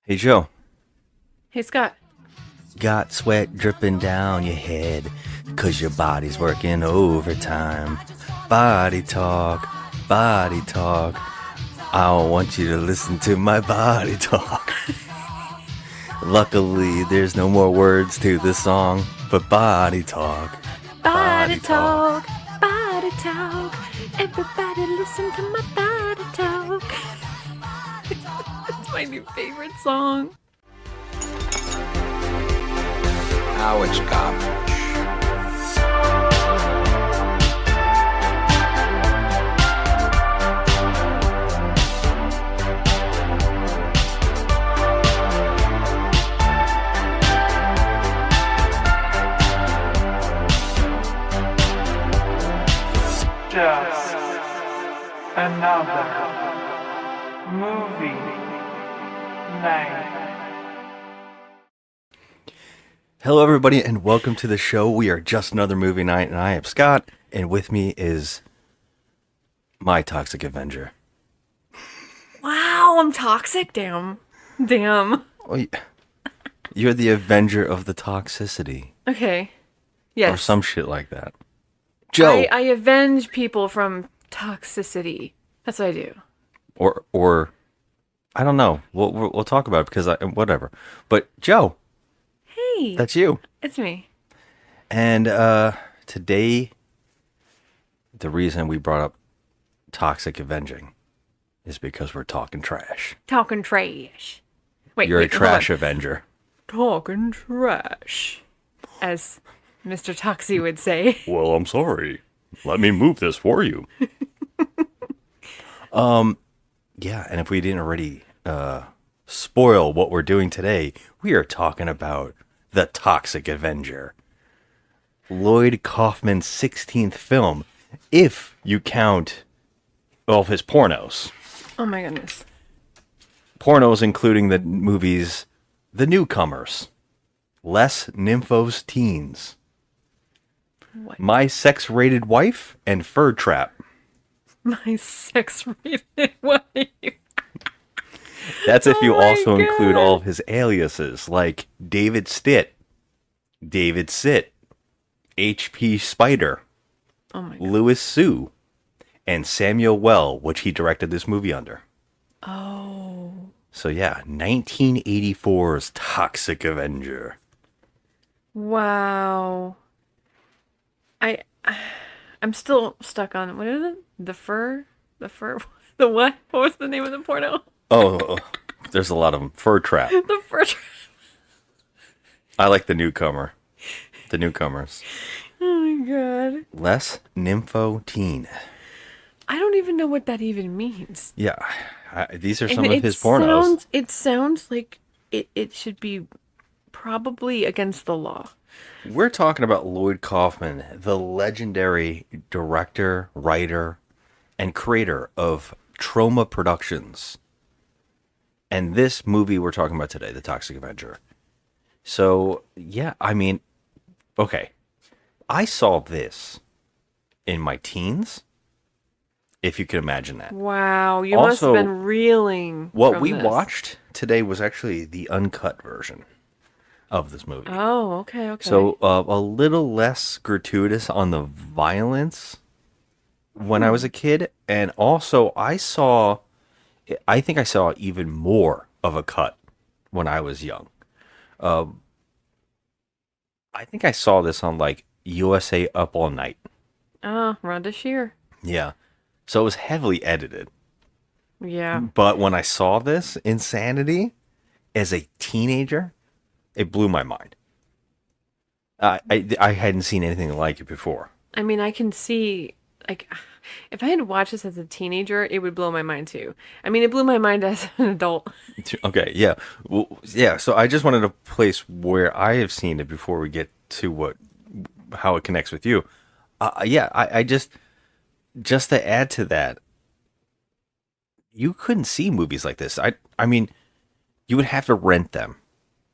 Hey Joe, Hey, Scott. got sweat dripping down your head 'cause your body's working overtime. Body talk, body talk. I want you to listen to my body talk. Luckily, there's no more words to this song, but body talk, Body body talk. talk, body talk. Everybody listen to my body talk. It's my new favorite song. Now it's garbage. Just another movie night. Hello, everybody, and welcome to the show. We are just another movie night, and I am Scott, and with me is my Toxic Avenger. Wow, I'm toxic. Damn. Oh, you're the Avenger of the toxicity, Okay. or Yes. some shit like that. Joe, I avenge people from toxicity. That's what I do. or I don't know. We'll talk about it because whatever. But Joe, Hey, that's you. it's me. And today, the reason we brought up Toxic Avenging is because we're talking trash. Talking trash. Wait, You're a hold on. trash Avenger. Talking trash. As Mr. Toxie would say. Well, I'm sorry. Let me move this for you. Yeah, and if we didn't already spoil what we're doing today, we are talking about the Toxic Avenger. Lloyd Kaufman's 16th film, if you count all of his pornos. Oh my goodness. Pornos including the movies The Newcomers, Les Nymphos Teens, What? My Sex-Rated Wife, and Fur Trap. My sex-rated wife. That's if you Oh my also include God. all of his aliases, like David Stitt, David Sit, H.P. Spider, Oh my god. Louis Sue, and Samuel Well, which he directed this movie under. Oh. So yeah, 1984's Toxic Avenger. Wow. I I'm still stuck on what is it? The fur? The what? What was the name of the porno? Oh, there's a lot of them. Fur Trap. The fur. I like the newcomer. The newcomers. Oh my god. Les Nympho Teen. I don't even know what that even means. Yeah, these are And some of his pornos. it sounds like it should be probably against the law. We're talking about Lloyd Kaufman, the legendary director, writer, and creator of Troma Productions. And this movie we're talking about today, The Toxic Avenger. So, yeah, I mean, okay. I saw this in my teens, if you can imagine that. Wow, you must have Also, been reeling. What from we this. watched today was actually the uncut version of this movie. Oh, okay, okay. So a little less gratuitous on the violence when I was a kid, and also I think I saw even more of a cut when I was young. I think I saw this on like USA Up All Night. Rhonda Shear. Yeah, so it was heavily edited. Yeah. But when I saw this insanity as a teenager, it blew my mind. I hadn't seen anything like it before. I mean, I can see, like, if I had watched this as a teenager, it would blow my mind too. I mean, it blew my mind as an adult. Okay, yeah. Well, yeah, so I just wanted to place where I have seen it before we get to how it connects with you. Yeah, I just to add to that, you couldn't see movies like this. I mean, you would have to rent them.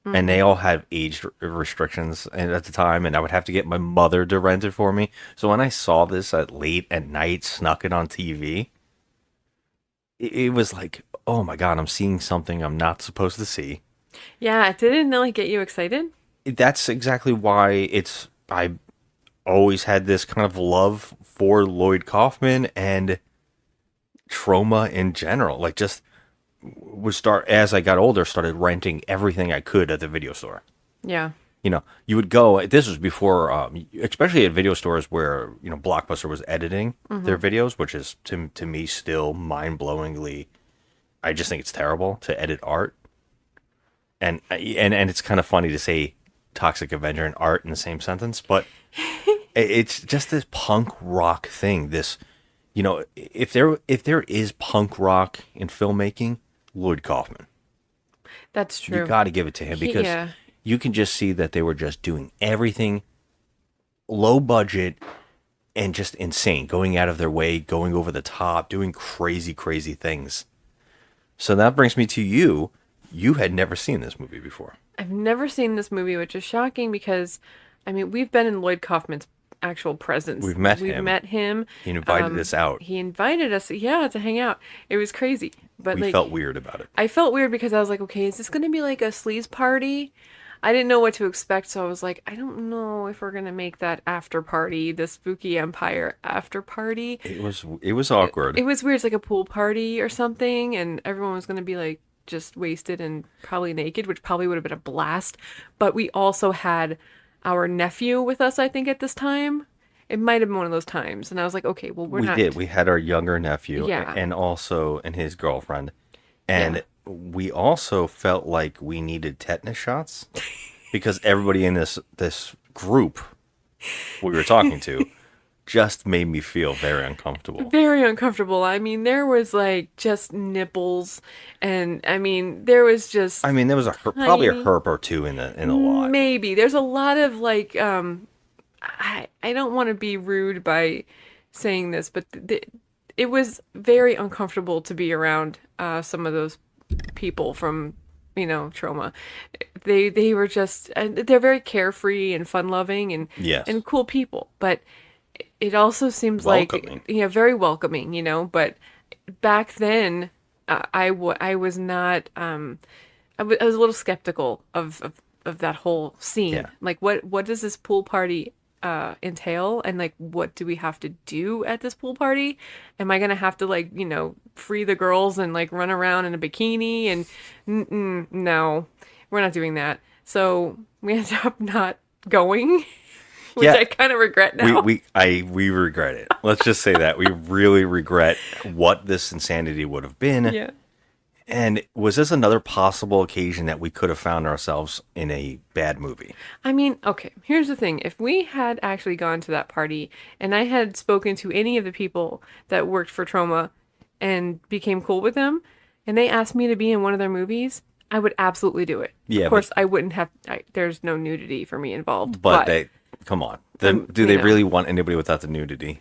And they all had age restrictions at the time, and I would have to get my mother to rent it for me. So when I saw this late at night, snuck it on TV, it was like oh my God, I'm seeing something I'm not supposed to see. Yeah, didn't it like get you excited? That's exactly why I always had this kind of love for Lloyd Kaufman and Troma in general. Like, just as I got older, started renting everything I could at the video store. Yeah. You would go. This was before, especially at video stores where Blockbuster was editing their videos, which is to me still mind blowingly. I just think it's terrible to edit art, and it's kind of funny to say Toxic Avenger and art in the same sentence, but it's just this punk rock thing. This, if there is punk rock in filmmaking, Lloyd Kaufman. That's true. You got to give it to him because you can just see that they were just doing everything low budget and just insane, going out of their way, going over the top, doing crazy, crazy things. So that brings me to you. You had never seen this movie before. I've never seen this movie, which is shocking because, I mean, we've been in Lloyd Kaufman's actual presence. We've met him. He invited us out. He invited us, to hang out. It was crazy. But we felt weird about it. I felt weird because I was like, okay, is this going to be like a sleaze party? I didn't know what to expect, so I was like, I don't know if we're going to make that after party, the Spooky Empire after party. It was awkward. It was weird. It's like a pool party or something, and everyone was going to be like just wasted and probably naked, which probably would have been a blast. But we also had our nephew with us, I think, at this time. It might have been one of those times. And I was like, okay, well, we did. We had our younger nephew Yeah. and his girlfriend. And we also felt like we needed tetanus shots because everybody in this group we were talking to just made me feel very uncomfortable. Very uncomfortable. I mean, there was like just nipples, and I mean, there was just. I mean, there was probably a herp or two in the lot. Maybe there's a lot of like. I don't want to be rude by saying this, but it was very uncomfortable to be around some of those people from Troma. They were just they're very carefree and fun loving and cool people, but it also seems welcoming. Like very welcoming, but back then I was not I was a little skeptical of that whole scene. Yeah. Like what does this pool party entail, and like what do we have to do at this pool party? Am I gonna have to like free the girls and like run around in a bikini? And no, we're not doing that. So we ended up not going, which I kind of regret now. We regret it. Let's just say that we really regret what this insanity would have been. Yeah. And was this another possible occasion that we could have found ourselves in a bad movie? I mean, okay, here's the thing. If we had actually gone to that party and I had spoken to any of the people that worked for Troma and became cool with them, and they asked me to be in one of their movies, I would absolutely do it. Yeah, of course, I wouldn't have. There's no nudity for me involved. But come on. Do they really want anybody without the nudity?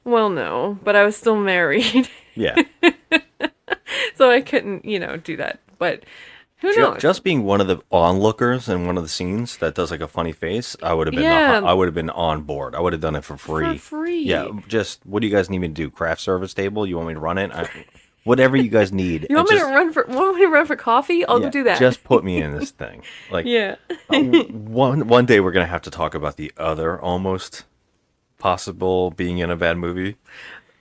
Well, no, but I was still married. Yeah. So I couldn't, do that. But who knows? Just being one of the onlookers in one of the scenes that does like a funny face, I would have been. Yeah. I would have been on board. I would have done it for free. For free. Yeah. Just what do you guys need me to do? Craft service table? You want me to run it? Whatever you guys need. You want me to run for coffee? I'll go do that. Just put me in this thing. Like yeah. one day we're gonna have to talk about the other almost possible being in a bad movie.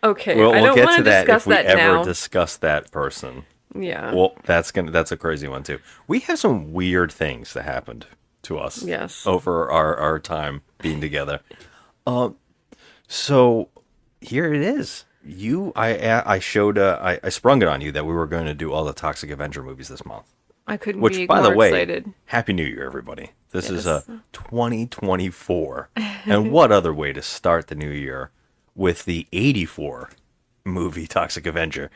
Okay, We'll I don't get want to that if we that ever now. discuss that person. Yeah. Well, that's a crazy one too. We have some weird things that happened to us. Yes. Over our time being together. So here it is. I sprung it on you that we were going to do all the Toxic Avenger movies this month. I couldn't Which, be by more the way, excited. Happy New Year, everybody. This is Yes. 2024. And what other way to start the new year with the 84 movie Toxic Avenger?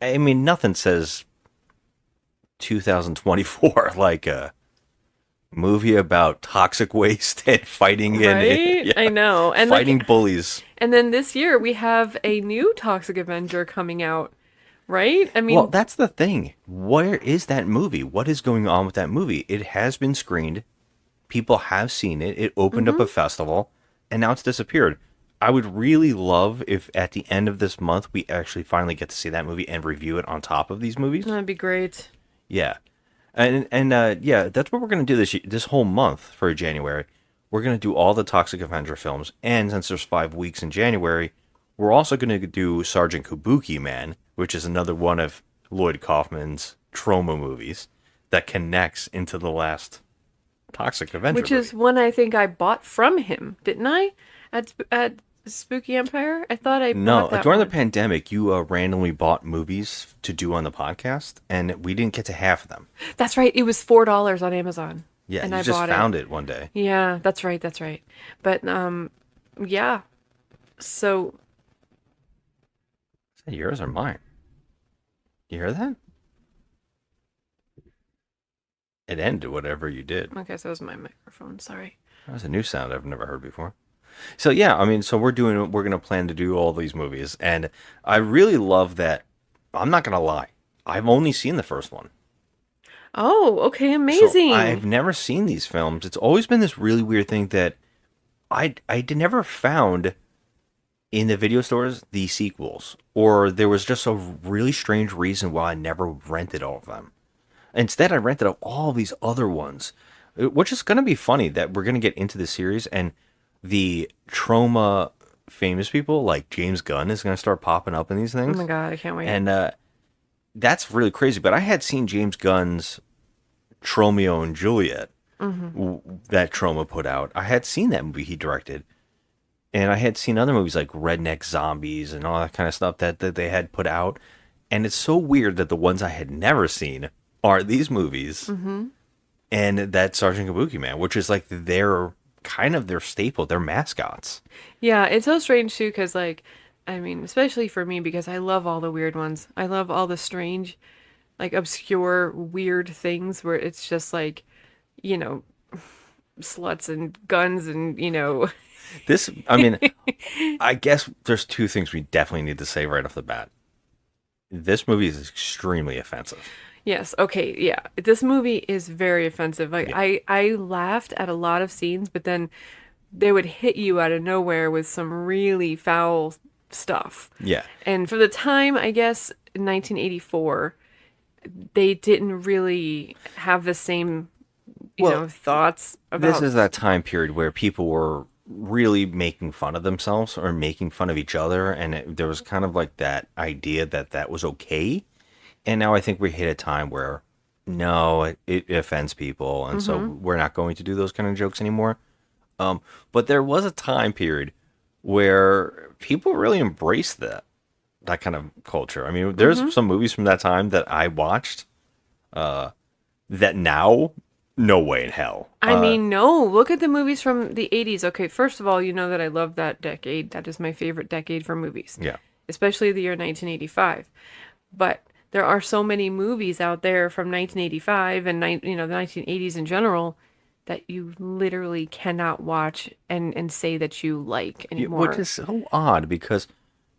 I mean, nothing says 2024 like a movie about toxic waste and fighting Right? I know. And fighting bullies. And then this year we have a new Toxic Avenger coming out, right? I mean, Well, that's the thing. Where is that movie? What is going on with that movie? It has been screened. People have seen it. It opened up a festival, and now it's disappeared. I would really love if at the end of this month we actually finally get to see that movie and review it on top of these movies. That'd be great. Yeah, and yeah, that's what we're gonna do this whole month for January. We're gonna do all the Toxic Avenger films, and since there's 5 weeks in January, we're also gonna do Sergeant Kabuki Man, which is another one of Lloyd Kaufman's Troma movies that connects into the last Toxic Avenger Which is one I think I bought from him, didn't I? At Spooky Empire? I thought I No, bought that during one. the pandemic, you randomly bought movies to do on the podcast, and we didn't get to half of them. That's right. It was $4 on Amazon. Yeah, and you I just bought found it one day. Yeah, that's right. That's right. But yeah. So Is that yours or mine? You hear that? It ended whatever you did. okay, so it was my microphone. Sorry. That was a new sound I've never heard before. So yeah, I mean, so we're gonna plan to do all these movies, and I really love that. I'm not gonna lie, I've only seen the first one. Oh, okay, So amazing. I've never seen these films. It's always been this really weird thing that never found in the video stores the sequels, or there was just a really strange reason why I never rented all of them. Instead, I rented out all these other ones, which is going to be funny that we're going to get into the series and the Troma famous people like James Gunn is going to start popping up in these Oh things. my god, I can't wait. And that's really crazy. But I had seen James Gunn's Tromeo and Juliet that Troma put out. I had seen that movie he directed. And I had seen other movies like Redneck Zombies and all that kind of stuff that they had put out. And it's so weird that the ones I had never seen are these movies and that Sergeant Kabuki Man, which is like their kind of their staple, their mascots. Yeah, it's so strange too, because like, I mean, especially for me, because I love all the weird ones. I love all the strange, like obscure, weird things where it's just like, you know, sluts and guns and This, I mean, I guess there's two things we definitely need to say right off the bat. This movie is extremely offensive. Yes, okay, yeah. This movie is very offensive. Like I laughed at a lot of scenes, but then they would hit you out of nowhere with some really foul stuff. Yeah. And for the time, I guess, in 1984, they didn't really have the same, thoughts about. This is that time period where people were really making fun of themselves or making fun of each other, and there was kind of like that idea that that was okay. And now I think we hit a time where no, it offends people, and so we're not going to do those kind of jokes anymore. But there was a time period where people really embraced that kind of culture. I mean, there's some movies from that time that I watched that now, no way in hell. I mean, no, look at the movies from the 80s. Okay, first of all, you know that I love that decade. That is my favorite decade for movies. Yeah. Especially the year 1985. But there are so many movies out there from 1985 and the 1980s in general that you literally cannot watch and say that you like anymore. Which is so odd because,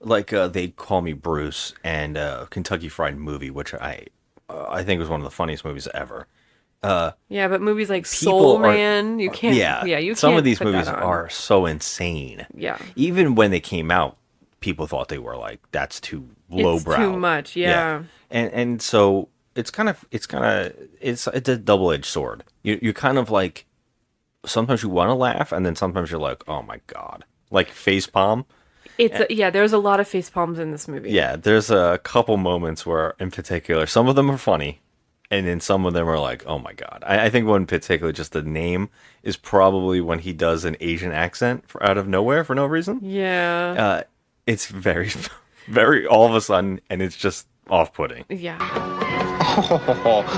like, They Call Me Bruce and Kentucky Fried Movie, which I think was one of the funniest movies ever. Yeah, but movies like People Soul are- Man, you can't. Yeah, you some can't of these put that movies on. are so insane. Yeah. Even when they came out, people thought they were like, that's too lowbrow. It's too much. Yeah. And so it's a double-edged sword. You kind of like, sometimes you want to laugh, and then sometimes you're like, oh my god, like Facepalm. There's a lot of face palms in this movie. Yeah, there's a couple moments where, in particular, some of them are funny, and then some of them are like, oh my god. I think one in particular, just the name, is probably when he does an Asian accent out of nowhere for no reason. Yeah. It's very, very all of a sudden, and it's just off-putting. Yeah.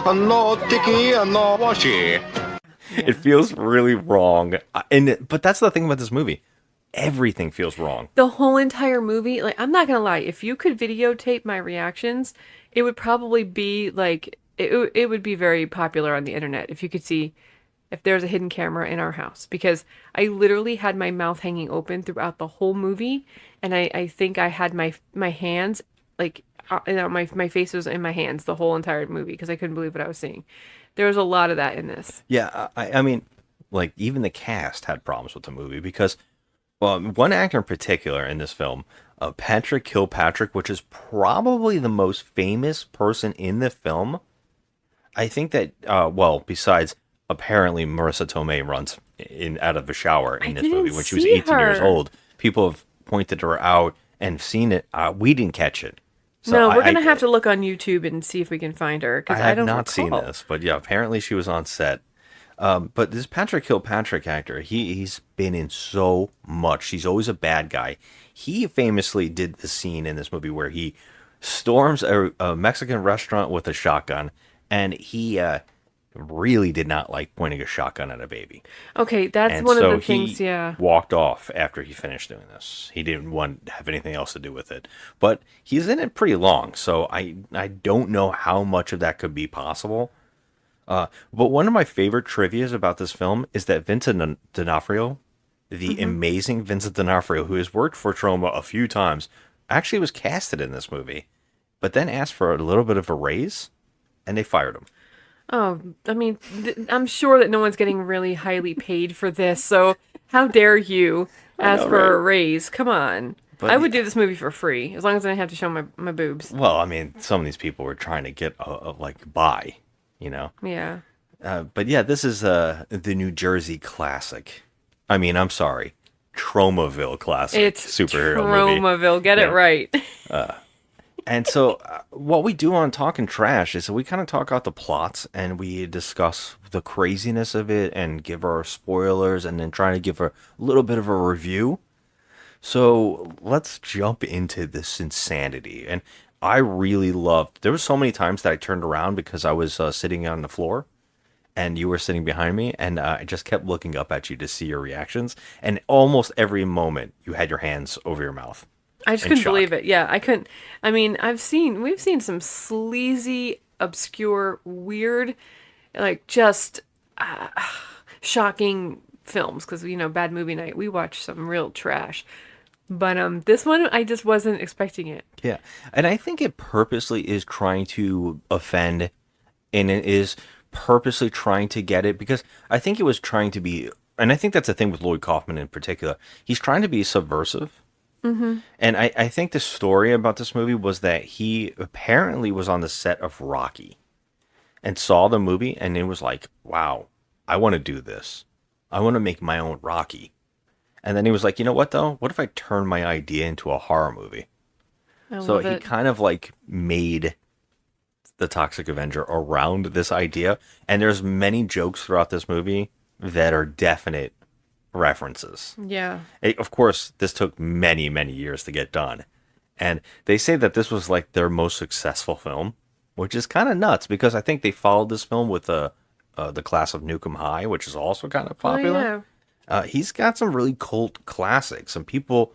No sticky, no washy. It feels really wrong, but that's the thing about this movie. Everything feels wrong. The whole entire movie, like, I'm not gonna lie, if you could videotape my reactions, it would probably be like it would be very popular on the internet if you could see if there's a hidden camera in our house, because I literally had my mouth hanging open throughout the whole movie, and I think I had my hands like my face was in my hands the whole entire movie because I couldn't believe what I was seeing. There was a lot of that in this. Yeah, I mean, like, even the cast had problems with the movie because Well, one actor in particular in this film, Patrick Kilpatrick, which is probably the most famous person in the film. I think that, well, besides apparently Marissa Tomei runs in out of the shower in this movie didn't when she was see 18 years her. old. People have pointed her out and seen it. We didn't catch it. So No, we're gonna have to look on YouTube and see if we can find her I because have don't not seen recall. this, but yeah, apparently she was on set. But this Patrick Kilpatrick actor, he's been in so much. He's always a bad guy. He famously did the scene in this movie where he storms a Mexican restaurant with a shotgun, and he really did not like pointing a shotgun at a baby. Okay, that's And one so of the things. he Yeah. walked off after he finished doing this. He didn't want to have anything else to do with it. But he's in it pretty long, so I don't know how much of that could be possible. But one of my favorite trivias about this film is that Vincent D'Onofrio, the amazing Vincent D'Onofrio, who has worked for Troma a few times, actually was casted in this movie, but then asked for a little bit of a raise, and they fired him. Oh, I mean, I'm sure that no one's getting really highly paid for this. So how dare you ask for a raise? Come on. But I would do this movie for free as long as I didn't have to show my boobs. Well, I mean, some of these people were trying to get like by, you know. Yeah. But yeah, this is the New Jersey classic. I mean, I'm sorry, Tromaville classic It's superhero movie. Tromaville. Get it Yeah. right. And so, what we do on Talking Trash is we kind of talk out the plots and we discuss the craziness of it and give our spoilers and then try to give a little bit of a review. So let's jump into this insanity. And I really loved. There were so many times that I turned around because I was sitting on the floor, and you were sitting behind me, and I just kept looking up at you to see your reactions. And almost every moment, you had your hands over your mouth. I just in couldn't shock. believe it. Yeah, I couldn't. I mean, we've seen some sleazy, obscure, weird, like just shocking films because Bad Movie Night. We watched some real trash, but this one I just wasn't expecting it. Yeah. And I think it purposely is trying to offend, and it is purposely trying to get it because I think it was trying to be, and I think that's the thing with Lloyd Kaufman in particular. He's trying to be subversive. Mm-hmm. And I think the story about this movie was that he apparently was on the set of Rocky and saw the movie and it was like, wow, I want to do this. I want to make my own Rocky. And then he was like, you know what though? What if I turn my idea into a horror movie? So Love he it. kind of like made the Toxic Avenger around this idea. And there's many jokes throughout this movie that are definite references. Yeah. Of course, this took many, many years to get done. And they say that this was like their most successful film, which is kind of nuts because I think they followed this film with the Class of Nukem High, which is also kind of popular. Oh, yeah. He's got some really cult classics. Some people,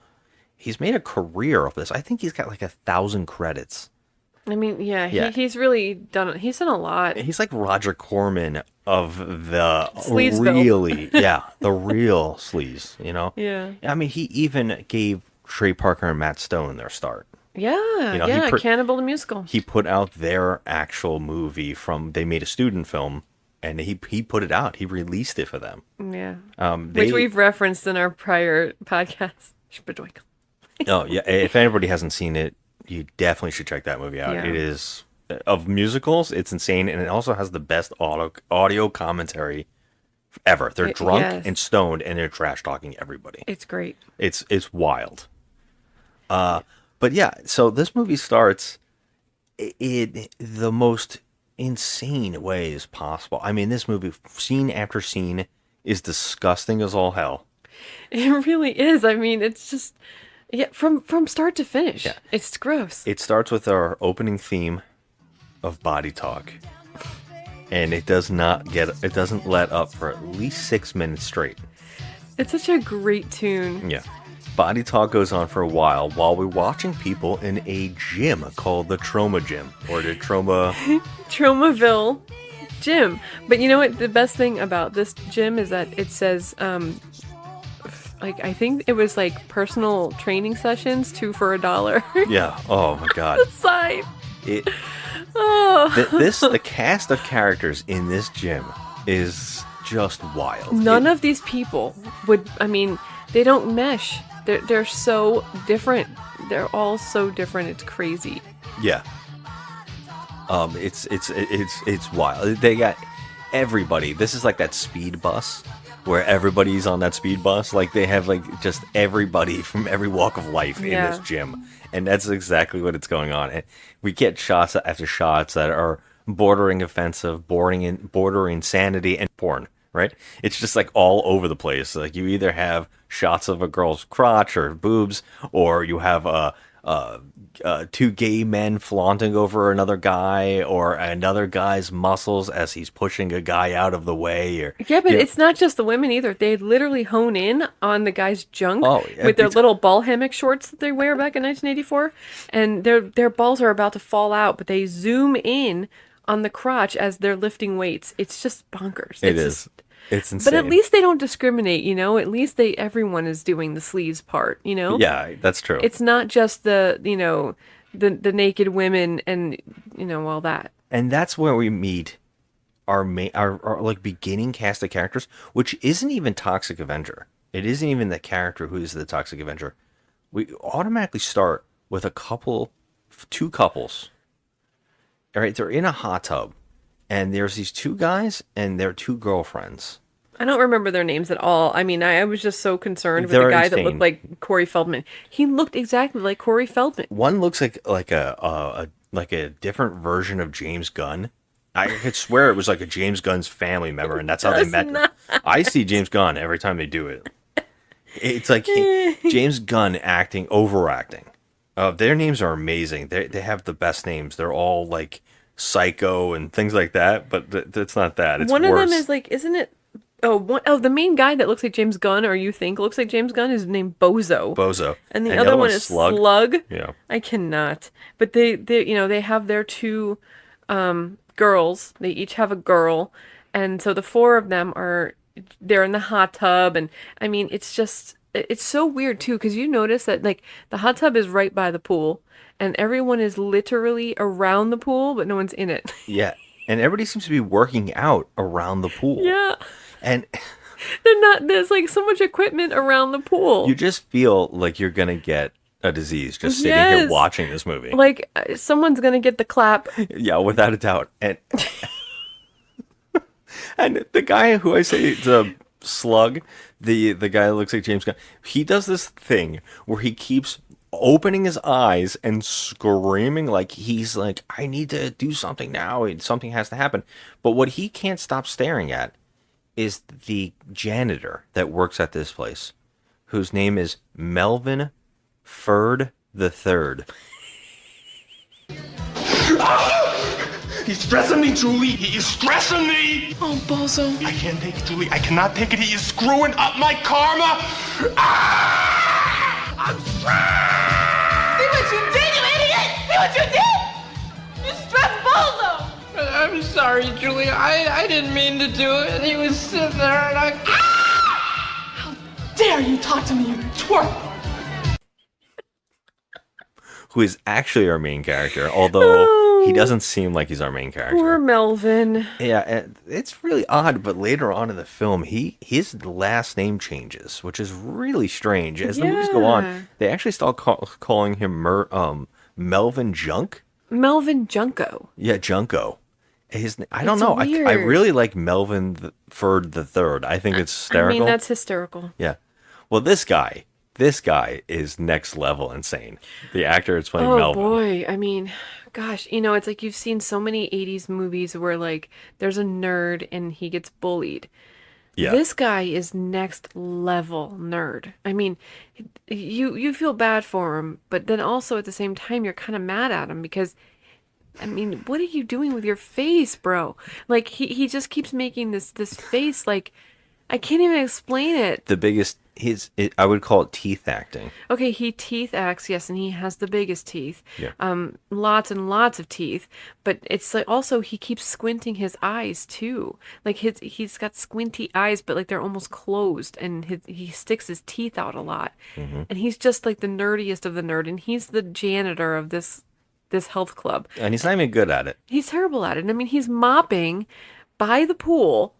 he's made a career of this. I think he's got like 1,000 credits. I mean, yeah, Yeah. he's really done. He's done a lot. He's like Roger Corman of the Sleazeville. really, yeah, the real sleaze, you know? Yeah. I mean, he even gave Trey Parker and Matt Stone their start. Yeah. You know, he yeah. put- Cannibal the Musical. He put out their actual movie they made a student film, and he put it out. He released it for them. Yeah. They, Which we've referenced in our prior podcast. Spadoink. oh yeah, if anybody hasn't seen it, you definitely should check that movie out. Yeah. It is of musicals, it's insane, and it also has the best audio commentary ever. They're drunk yes. and stoned, and they're trash talking everybody. It's great. It's wild. But yeah, so this movie starts in the most insane ways possible. I mean, this movie, scene after scene, is disgusting as all hell. It really is. I mean, it's just from start to finish. Yeah. It's gross. It starts with our opening theme of body talk, and it doesn't let up for at least 6 minutes straight. It's such a great tune. Yeah. Body talk goes on for a while we're watching people in a gym called the Troma Gym, or the Troma. Tromaville gym. But you know what? The best thing about this gym is that it says, like, I think it was like personal training sessions, 2 for $1. Yeah. Oh my God. Sign. It. Oh. The cast of characters in this gym is just wild. None of these people would, I mean, they don't mesh. They're so different. They're all so different. It's crazy. Yeah. It's wild. They got everybody. This is like that speed bus where everybody's on that speed bus. Like they have like just everybody from every walk of life in this gym, and that's exactly what it's going on. And we get shots after shots that are bordering offensive, bordering insanity and porn. Right? It's just like all over the place. Like you either have shots of a girl's crotch or boobs, or you have two gay men flaunting over another guy, or another guy's muscles as he's pushing a guy out of the way. Or yeah, but it's not just the women either. They literally hone in on the guy's junk with their it's little ball hammock shorts that they wear back in 1984, and their balls are about to fall out, but they zoom in on the crotch as they're lifting weights. It's just bonkers. It's insane. But at least they don't discriminate, you know? At least everyone is doing the sleeves part, you know? Yeah, that's true. It's not just the naked women and, all that. And that's where we meet our like beginning cast of characters, which isn't even Toxic Avenger. It isn't even the character who is the Toxic Avenger. We automatically start with two couples. All right, they're in a hot tub. And there's these two guys and their two girlfriends. I don't remember their names at all. I mean, I was just so concerned with the guy that looked like Corey Feldman. He looked exactly like Corey Feldman. One looks like a different version of James Gunn. I could swear it was like a James Gunn's family member, and that's how they met. Not. I see James Gunn every time they do it. It's like James Gunn overacting. Their names are amazing. They have the best names. They're all like Psycho and things like that, but it's not that. It's one worse. of them is like, isn't it? The main guy that looks like James Gunn, or you think looks like James Gunn, is named Bozo. And the other one is Slug. Yeah. I cannot. But they have their two girls. They each have a girl, and so the four of them they're in the hot tub, and I mean, it's so weird too, because you notice that like the hot tub is right by the pool. And everyone is literally around the pool, but no one's in it. Yeah. And everybody seems to be working out around the pool. Yeah. And there's like so much equipment around the pool. You just feel like you're going to get a disease just sitting here watching this movie. Like someone's going to get the clap. Yeah, without a doubt. And and the guy who I say is a Slug, the guy that looks like James Gunn, he does this thing where he keeps opening his eyes and screaming like he's like, I need to do something now. Something has to happen. But what he can't stop staring at is the janitor that works at this place, whose name is Melvin Ferd the Third. He's stressing me, Julie. He is stressing me. Oh, Bozo. I can't take it, Julie. I cannot take it. He is screwing up my karma. I'm stressed. See what you did, you idiot! See what you did! You stressed Bozo! I'm sorry, Julie. I didn't mean to do it. He was sitting there and I... How dare you talk to me, you twerp! Who is actually our main character, although he doesn't seem like he's our main character. Poor Melvin. Yeah, it's really odd, but later on in the film, his last name changes, which is really strange. As the movies go on, they actually start calling him Melvin Junk. Melvin Junko. Yeah, Junko. I don't know. I really like Melvin Ferd the Third. I think it's hysterical. I mean, that's hysterical. Yeah. Well, this guy is next level insane. The actor is playing Melvin. Oh boy, I mean, gosh, it's like you've seen so many 80s movies where like there's a nerd and he gets bullied. Yeah. This guy is next level nerd. I mean, you feel bad for him, but then also at the same time you're kind of mad at him because I mean, what are you doing with your face, bro? Like he just keeps making this face like I can't even explain it. The biggest I would call it teeth acting. Okay, he teeth acts, yes, and he has the biggest teeth. Yeah. Lots and lots of teeth, but it's like also he keeps squinting his eyes too. Like he's got squinty eyes, but like they're almost closed, and he sticks his teeth out a lot. Mm-hmm. And he's just like the nerdiest of the nerd, and he's the janitor of this health club. And he's not even good at it. He's terrible at it. I mean, he's mopping by the pool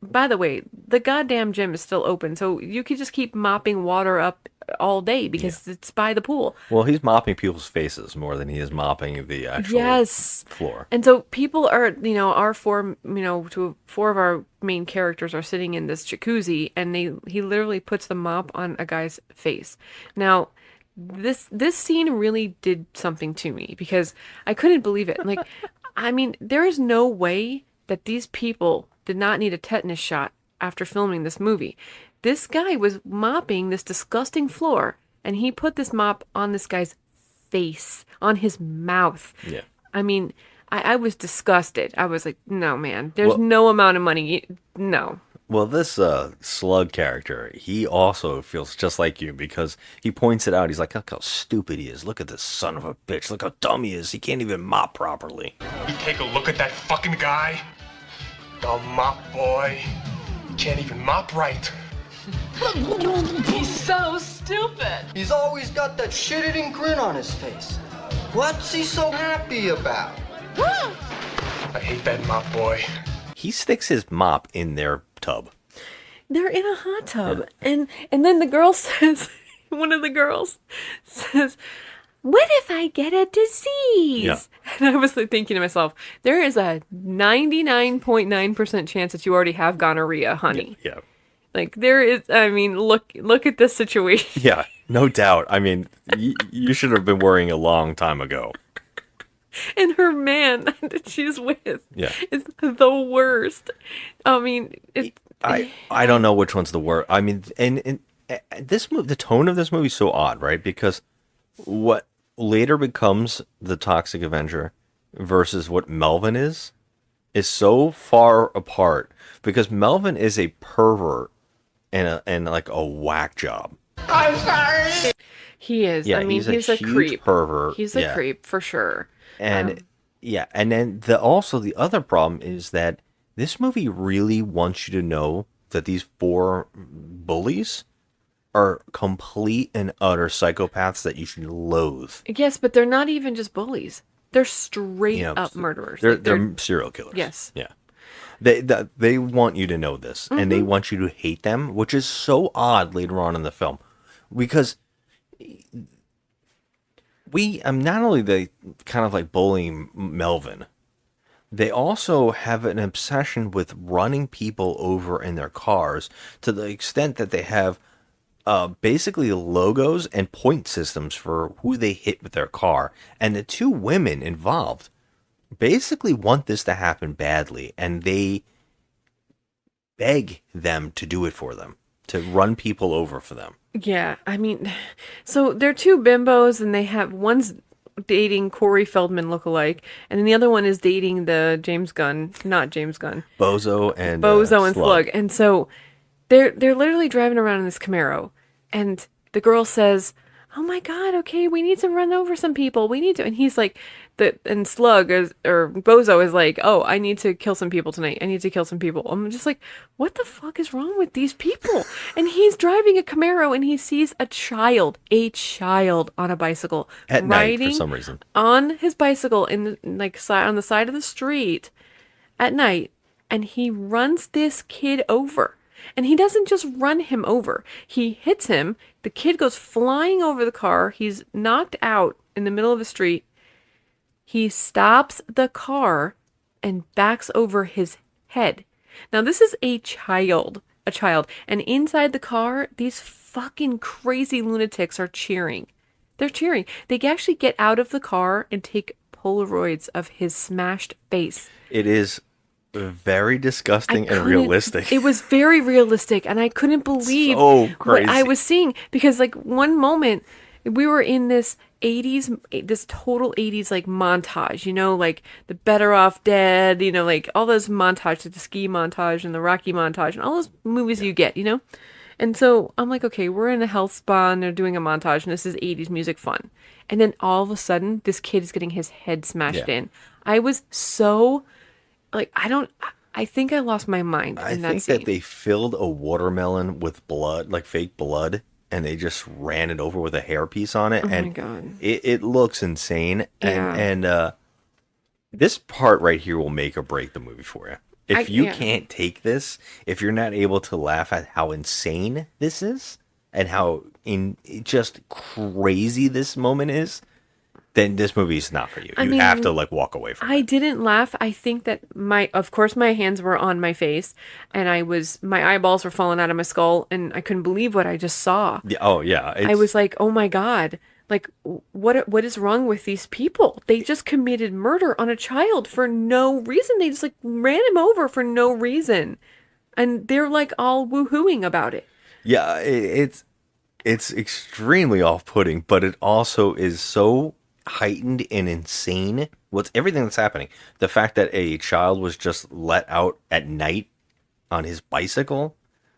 by the way, the goddamn gym is still open, so you could just keep mopping water up all day because it's by the pool. Well, he's mopping people's faces more than he is mopping the actual floor. And so people are, our four of our main characters are sitting in this jacuzzi, and he literally puts the mop on a guy's face. Now, this scene really did something to me because I couldn't believe it. Like, I mean, there is no way that these people did not need a tetanus shot after filming this movie. This guy was mopping this disgusting floor, and he put this mop on this guy's face, on his mouth. Yeah. I mean, I was disgusted. I was like, no, man, there's no amount of money. No. Well, this Slug character, he also feels just like you because he points it out. He's like, look how stupid he is. Look at this son of a bitch. Look how dumb he is. He can't even mop properly. You take a look at that fucking guy. The mop boy. He can't even mop right. He's so stupid. He's always got that shit-eating grin on his face. What's he so happy about? I hate that mop boy. He sticks his mop in their tub. They're in a hot tub. And then the girl says, one of the girls says, what if I get a disease? Yeah. And I was like, thinking to myself, there is a 99.9% chance that you already have gonorrhea, honey. Yeah. Like, there is, I mean, look at this situation. Yeah, no doubt. I mean, you should have been worrying a long time ago. And her man that she's with is the worst. I mean, I don't know which one's the worst. I mean, and this movie, the tone of this movie is so odd, right? Because what later becomes the Toxic Avenger versus what Melvin is so far apart. Because Melvin is a pervert and like a whack job. I'm sorry. He is. Yeah, I mean, he's a huge creep. Pervert. He's a creep for sure. And and then the other problem is that this movie really wants you to know that these four bullies are complete and utter psychopaths that you should loathe. Yes, but they're not even just bullies. They're straight up murderers. They're serial killers. Yes. Yeah. They want you to know this, and they want you to hate them, which is so odd later on in the film, because not only they kind of like bullying Melvin, they also have an obsession with running people over in their cars to the extent that they have basically logos and point systems for who they hit with their car. And the two women involved basically want this to happen badly, and they beg them to do it for them, to run people over for them. Yeah, I mean, so they're two bimbos, and they have one's dating Corey Feldman lookalike, and then the other one is dating the not James Gunn, Bozo and Slug. And so they're literally driving around in this Camaro, and the girl says, "Oh my God, okay, we need to run over some people. We need to," and he's like, and Slug or Bozo is like, "Oh, I need to kill some people tonight. I need to kill some people." I'm just like, what the fuck is wrong with these people? And he's driving a Camaro, and he sees a child on a bicycle at night for some reason on his bicycle on the side of the street at night, and he runs this kid over. And he doesn't just run him over. He hits him. The kid goes flying over the car. He's knocked out in the middle of the street. He stops the car and backs over his head. Now, this is a child. And inside the car, these fucking crazy lunatics are cheering. They're cheering. They actually get out of the car and take Polaroids of his smashed face. It is very disgusting and realistic. It was very realistic, and I couldn't believe what I was seeing, because like one moment we were in this total 80s like montage, like the Better Off Dead, like all those montages, the ski montage and the Rocky montage and all those movies you get, And so I'm like, okay, we're in a health spa and they're doing a montage and this is 80s music fun. And then all of a sudden this kid is getting his head smashed in. I was so like, I think I lost my mind in that scene. That they filled a watermelon with blood, like fake blood, and they just ran it over with a hairpiece on it. Oh and my God. It looks insane. Yeah. And this part right here will make or break the movie for you. If you yeah. can't take this, if you're not able to laugh at how insane this is and how just crazy this moment is, then this movie is not for you. You have to like walk away from I it. didn't laugh. I think that of course my hands were on my face and my eyeballs were falling out of my skull and I couldn't believe what I just saw. Yeah, oh yeah. I was like, oh my God, like what is wrong with these people? They just committed murder on a child for no reason. They just like ran him over for no reason. And they're like all woohooing about it. Yeah, it's extremely off-putting, but it also is so heightened and insane. What's everything that's happening? The fact that a child was just let out at night on his bicycle,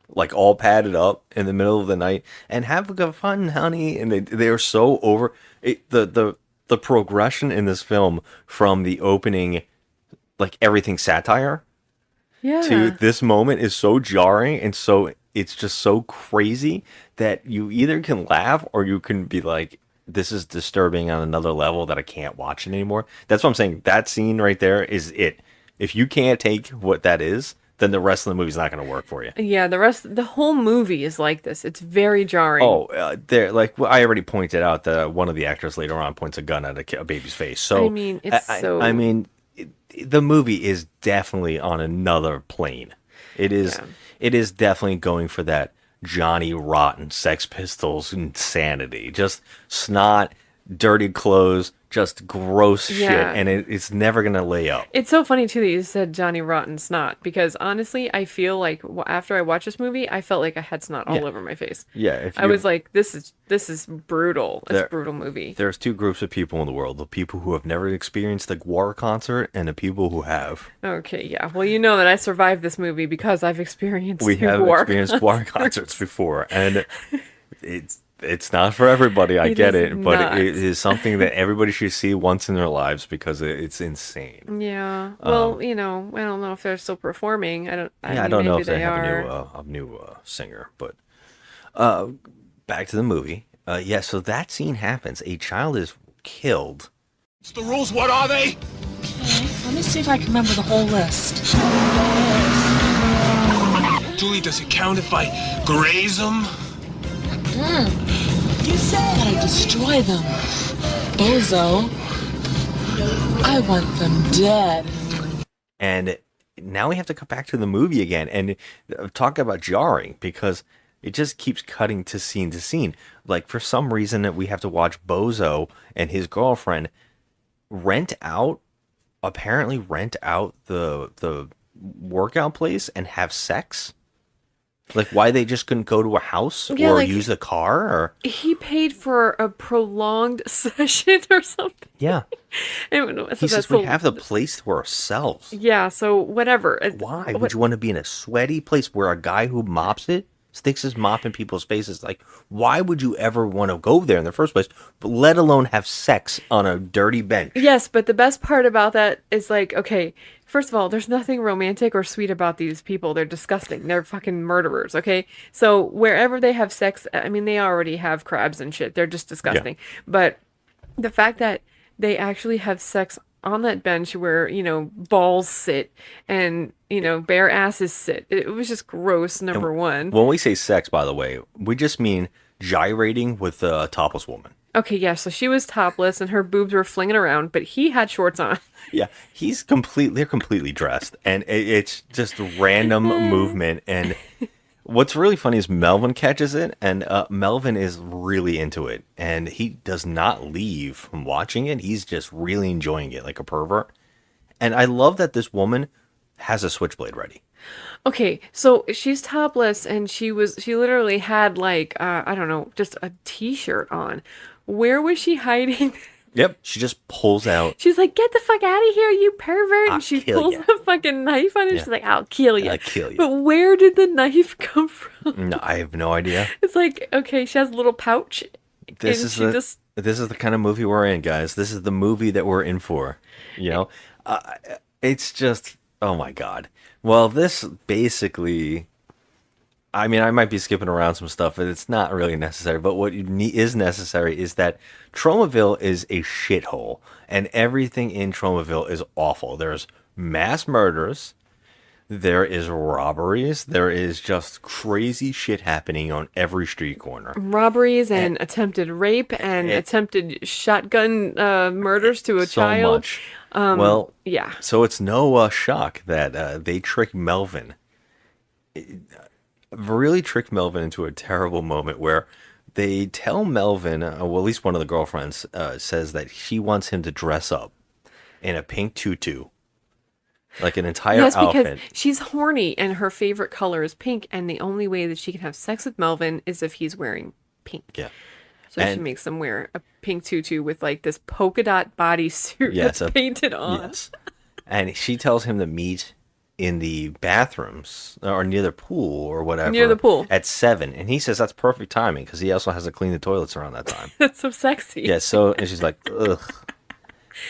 like all padded up in the middle of the night, and have a fun, honey. And they are so over it. The progression in this film from the opening, like everything satire, Yeah. to this moment is so jarring and so it's just so crazy that you either can laugh or you can be like, this is disturbing on another level that I can't watch it anymore. That's what I'm saying. That scene right there is it. If you can't take what that is, then the rest of the movie's not going to work for you. Yeah, the whole movie is like this. It's very jarring. Oh, there, like I already pointed out that one of the actors later on points a gun at a baby's face. So I mean, it's so. I mean, the movie is definitely on another plane. It is. Yeah. It is definitely going for that Johnny Rotten Sex Pistols insanity. Just snot, dirty clothes, just gross shit, Yeah. and it's never gonna lay up. It's so funny too that you said Johnny Rotten snot because honestly, I feel like after I watched this movie, I felt like I had snot all Yeah. over my face. Yeah, if I you- was like, this is brutal. It's There- a brutal movie. There's two groups of people in the world: the people who have never experienced a War concert, and the people who have. Okay, yeah. Well, you know that I survived this movie because I've experienced We have war experienced War concerts. concerts before, and it's not for everybody. I It get is it, but not. it is something that everybody should see once in their lives because it's insane. Yeah. Well, I don't know if they're still performing. I I don't know maybe if they have are. a new singer, but back to the movie. Yeah, so that scene happens. A child is killed. It's the rules, what are they? Let me see if I can remember the whole list. Julie, does it count if I graze them? You said I destroy them. Bozo. I want them dead. And now we have to cut back to the movie again and talk about jarring because it just keeps cutting to scene. Like for some reason we have to watch Bozo and his girlfriend apparently rent out the workout place and have sex. Like why they just couldn't go to a house Yeah, or like- use the car or He paid for a prolonged session or something. yeah. And so He says that's we have the place to ourselves. Yeah, so whatever. Why would you want to be in a sweaty place where a guy who mops it sticks his mop in people's faces? Like, why would you ever want to go there in the first place? But let alone have sex on a dirty bench. Yes, but the best part about that is like, okay, first of all, there's nothing romantic or sweet about these people. They're disgusting. They're fucking murderers, okay? So wherever they have sex, I mean, they already have crabs and shit. They're just disgusting. But the fact that they actually have sex on that bench where, balls sit and, bare asses sit. It was just gross, number one. When we say sex, by the way, we just mean gyrating with a topless woman. Okay, yeah, so she was topless and her boobs were flinging around, but he had shorts on. Yeah, they're completely dressed, and it's just random movement. And what's really funny is Melvin catches it, and Melvin is really into it, and he does not leave from watching it. He's just really enjoying it like a pervert. And I love that this woman has a switchblade ready. Okay, so she's topless and she literally had like, I don't know, just a t-shirt on. Where was she hiding? Yep, she just pulls out. She's like, get the fuck out of here, you pervert. I'll And she kill pulls ya. a fucking knife on her. Yeah. She's like, I'll kill you. I'll kill ya. But where did the knife come from? No, I have no idea. It's like, okay, she has a little pouch. This and is she just this is the kind of movie we're in, guys. This is the movie that we're in for. It's just, oh my god. Well, this basically, I mean, I might be skipping around some stuff, but it's not really necessary. But what is necessary is that Tromaville is a shithole, and everything in Tromaville is awful. There's mass murders. There is robberies. There is just crazy shit happening on every street corner. Robberies and attempted rape and attempted shotgun murders to a So child. much. Well, Yeah. so it's no shock that they trick Melvin. Really tricked Melvin into a terrible moment where they tell Melvin, well, at least one of the girlfriends says that she wants him to dress up in a pink tutu. Like an entire Yes, because outfit. she's horny and her favorite color is pink, and the only way that she can have sex with Melvin is if he's wearing pink. Yeah. So she makes him wear a pink tutu with like this polka dot bodysuit that's painted on. Yes. And she tells him to meet in the bathrooms or near the pool or whatever. Near the pool. At 7. And he says that's perfect timing because he also has to clean the toilets around that time. That's so sexy. Yeah, so, and she's like, ugh.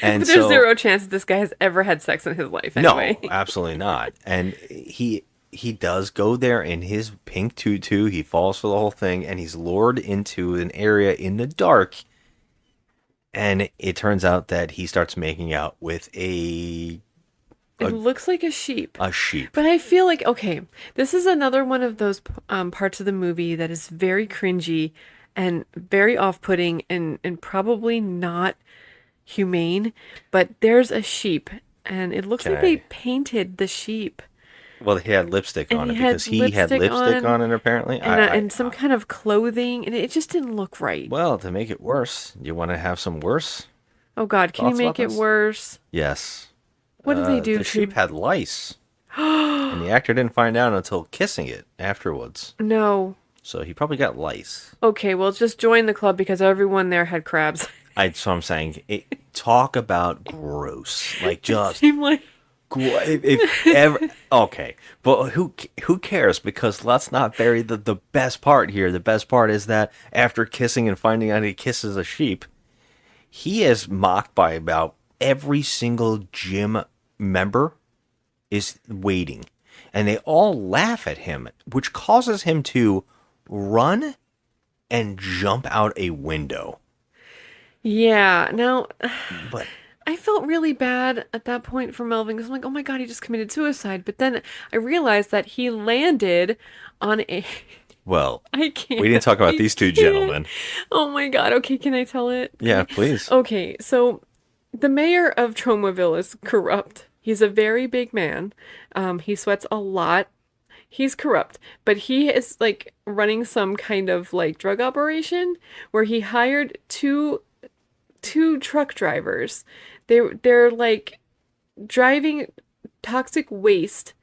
And But there's zero chance that this guy has ever had sex in his life anyway. No, absolutely not. And he does go there in his pink tutu. He falls for the whole thing, and he's lured into an area in the dark. And it turns out that he starts making out with It looks like a sheep. a sheep. But I feel like, okay, this is another one of those parts of the movie that is very cringy and very off-putting and probably not humane. But there's a sheep, and it looks like they painted the sheep. Well, he had lipstick And on it he had because he had lipstick on it, apparently. And some kind of clothing, and it just didn't look right. Well, to make it worse, you want to have some worse? Oh, God, can you Thoughts make about it this? worse? Yes. What did they do The to sheep had lice. And the actor didn't find out until kissing it afterwards. No. So he probably got lice. Okay, well, just join the club because everyone there had crabs. So I'm saying, talk about gross. Like, just... Seemed like... If ever... Okay, but who cares? Because let's not bury the best part here. The best part is that after kissing and finding out he kisses a sheep, he is mocked by about every single gym member is waiting. And they all laugh at him, which causes him to run and jump out a window. Yeah, now... But I felt really bad at that point for Melvin because I'm like, oh my God, he just committed suicide. But then I realized that he landed on a... well, I can't. we didn't talk about these two gentlemen. Oh my God. Okay, can I tell it? Yeah, please. Okay, so the mayor of Tromaville is corrupt. He's a very big man. He sweats a lot. He's corrupt, but he is like running some kind of like drug operation where he hired two truck drivers. They're like driving toxic waste,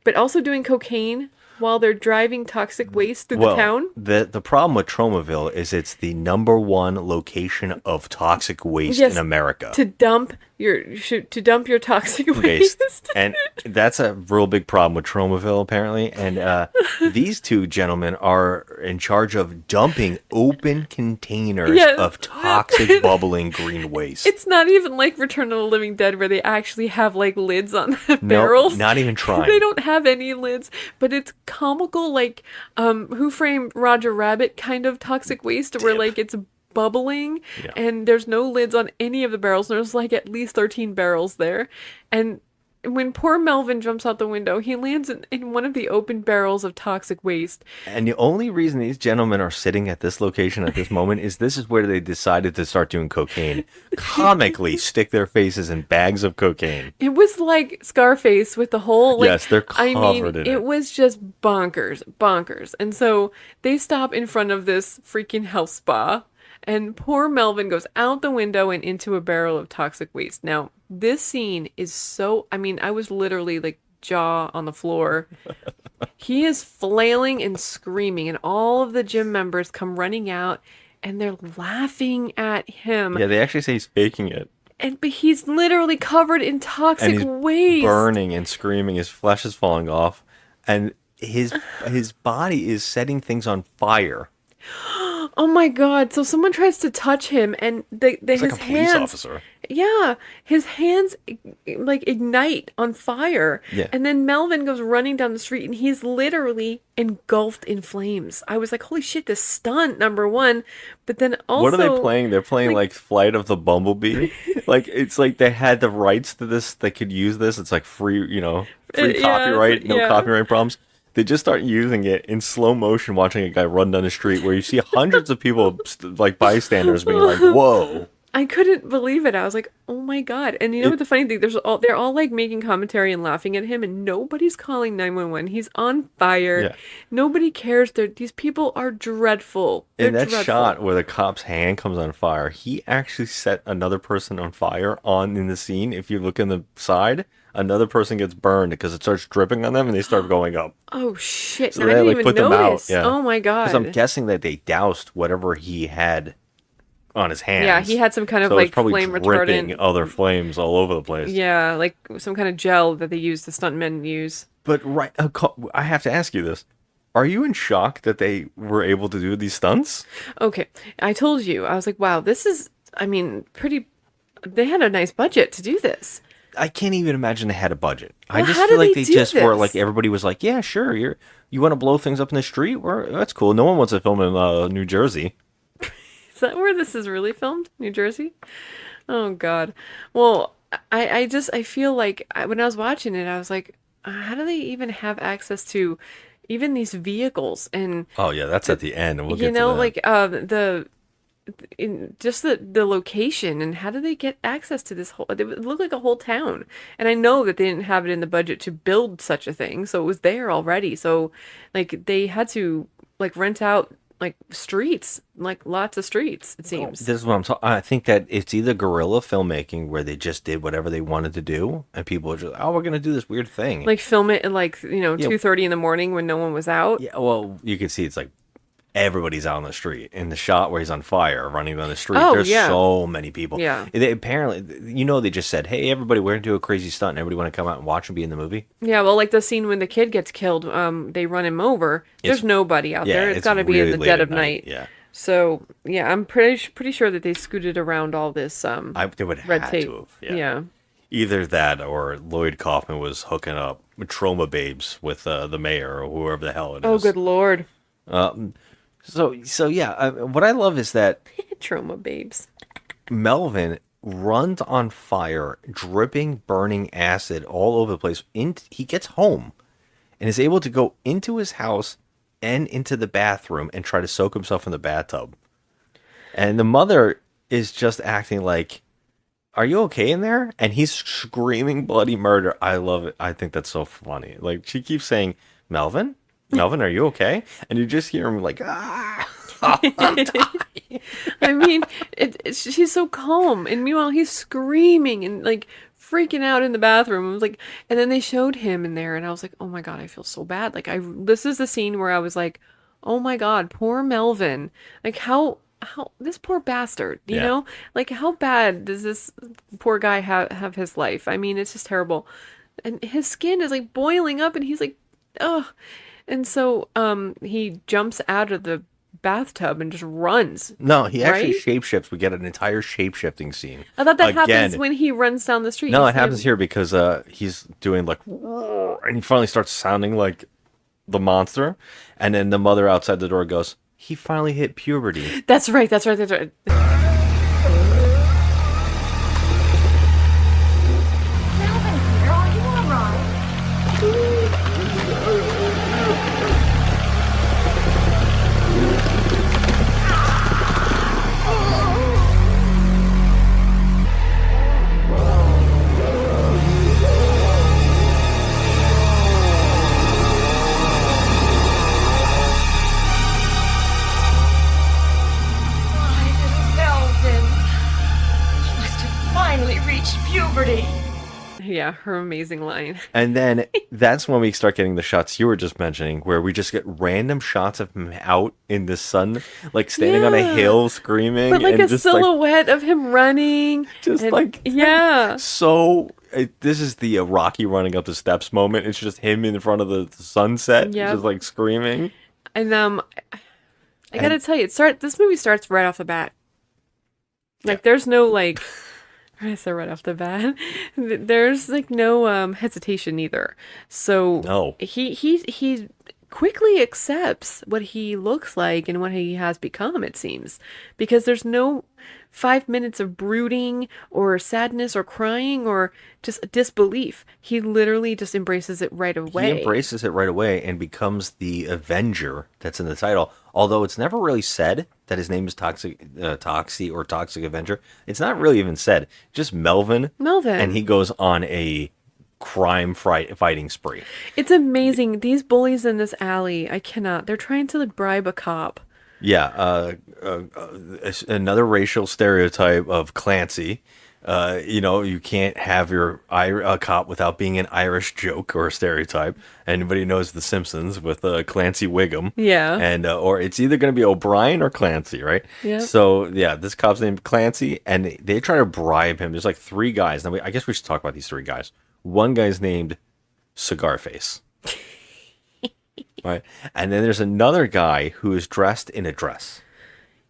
but also doing cocaine while they're driving toxic waste through the town. The problem with Tromaville is it's the #1 location of toxic waste Yes, in America. To dump your toxic waste. And that's a real big problem with Tromaville, apparently. And these two gentlemen are in charge of dumping open containers of toxic bubbling green waste. It's not even like Return of the Living Dead where they actually have like lids on the barrels. Not even trying. They don't have any lids, but it's comical, like Who Framed Roger Rabbit kind of toxic waste where like it's bubbling and there's no lids on any of the barrels. There's like at least 13 barrels there. And when poor Melvin jumps out the window, he lands in one of the open barrels of toxic waste. And the only reason these gentlemen are sitting at this location at this moment is this is where they decided to start doing cocaine. Comically stick their faces in bags of cocaine. It was like Scarface with the whole like, yes, they're covered in it. It was just bonkers. And so they stop in front of this freaking health spa. And poor Melvin goes out the window and into a barrel of toxic waste. Now, this scene is so... I mean, I was literally, like, jaw on the floor. He is flailing and screaming, and all of the gym members come running out, and they're laughing at him. Yeah, they actually say he's faking it. But he's literally covered in toxic waste. Burning and screaming. His flesh is falling off. And his body is setting things on fire. Oh my God! So someone tries to touch him, and his like a police hands. officer. Yeah, his hands like ignite on fire. Yeah. And then Melvin goes running down the street and he's literally engulfed in flames. I was like, holy shit, this stunt, number one. But then also, What are they playing? They're playing like Flight of the Bumblebee. Like it's like they had the rights to this. They could use this. It's like free, free Yeah, copyright, no yeah. copyright problems. They just start using it in slow motion, watching a guy run down the street, where you see hundreds of people, like bystanders, being like, "Whoa!" I couldn't believe it. I was like, oh my God. And you know what the funny thing, they're all like making commentary and laughing at him and nobody's calling 911. He's on fire. Yeah. Nobody cares. These people are dreadful. They're In that dreadful. shot where the cop's hand comes on fire, he actually set another person on fire in the scene. If you look in the side, another person gets burned because it starts dripping on them and they start going up. Oh shit. So I they didn't like even put them out. notice. Yeah. Oh my God. Because I'm guessing that they doused whatever he had on his hands. Yeah, he had some kind of so it's like probably flame dripping retardant. other flames all over the place. Yeah, like some kind of gel that they use, the stuntmen use. But I have to ask you this. Are you in shock that they were able to do these stunts? Okay, I told you. I was like, wow, this is, I mean, pretty, they had a nice budget to do this. I can't even imagine they had a budget. I Well, just how feel do like they they do just were this? like everybody was like, yeah, sure, you want to blow things up in the street? Well, that's cool. No one wants to film in New Jersey. Is that where this is really filmed? New Jersey? Oh God. Well, I feel like when I was watching it, I was like, how do they even have access to even these vehicles? And Oh yeah, that's at the end. And we'll you get know, to that. like just the location and how do they get access to this whole? It looked like a whole town, and I know that they didn't have it in the budget to build such a thing, so it was there already. So, like they had to like rent out like streets, like lots of streets. It seems. This is what I'm talking. I think that it's either guerrilla filmmaking where they just did whatever they wanted to do, and people were just, oh, we're gonna do this weird thing. Like film it at like Yeah. 2:30 in the morning when no one was out. Yeah, well, you can see it's like everybody's out on the street. In the shot where he's on fire, running down the street, Oh, there's yeah. so many people. Yeah. They apparently, they just said, hey, everybody, we're going to do a crazy stunt, and everybody want to come out and watch and be in the movie? Yeah, well, like the scene when the kid gets killed, they run him over. There's nobody out there. It's got to be in really the late dead at of night. Yeah. So yeah, I'm pretty sure that they scooted around all this They would red have tape. to have. Yeah. Either that or Lloyd Kaufman was hooking up with Troma babes with the mayor or whoever the hell it is. Oh, good lord. So yeah, what I love is that Troma babes. Melvin runs on fire, dripping, burning acid all over the place. He gets home and is able to go into his house and into the bathroom and try to soak himself in the bathtub. And the mother is just acting like, are you okay in there? And he's screaming bloody murder. I love it. I think that's so funny. Like, she keeps saying, Melvin, are you okay? And you just hear him like, ah. I mean, she's so calm, and meanwhile he's screaming and like freaking out in the bathroom. I was like, and then they showed him in there, and I was like, oh my God, I feel so bad. Like this is the scene where I was like, oh my God, poor Melvin. Like how this poor bastard, you know, like how bad does this poor guy have his life? I mean, it's just terrible, and his skin is like boiling up, and he's like, oh, and so he jumps out of the bathtub and just runs. No, he actually right? shapeshifts. We get an entire shapeshifting scene. I thought that Again. happens when he runs down the street. No, He's it happens here because he's doing like, and he finally starts sounding like the monster, and then the mother outside the door goes, he finally hit puberty. That's right. Melvin, girl, you all right? Melvin, you must have finally reached puberty. Yeah, her amazing line. And then that's when we start getting the shots you were just mentioning, where we just get random shots of him out in the sun, like standing on a Yeah. hill screaming. But like and a just silhouette of him running. Just and- like- yeah. so this is the Rocky running up the steps moment. It's just him in front of the sunset, Yep. just like screaming. And I gotta tell you, this movie starts right off the bat. Like there's no like I said right off the bat, there's like no hesitation either. So No. he quickly accepts what he looks like and what he has become, it seems, because there's no 5 minutes of brooding or sadness or crying or just disbelief. He literally just embraces it right away. He embraces it right away and becomes the Avenger that's in the title. Although it's never really said that his name is Toxic Avenger. It's not really even said. Just Melvin. And he goes on a crime fighting spree. It's amazing. These bullies in this alley, I cannot. They're trying to bribe a cop. Yeah, another racial stereotype of Clancy. You can't have a cop without being an Irish joke or a stereotype. Anybody knows The Simpsons with Clancy Wiggum. Yeah. And or it's either going to be O'Brien or Clancy, right? Yeah. So yeah, this cop's named Clancy, and they try to bribe him. There's like 3 guys. Now I guess we should talk about these 3 guys. One guy's named Cigar Face. Right. And then there's another guy who is dressed in a dress.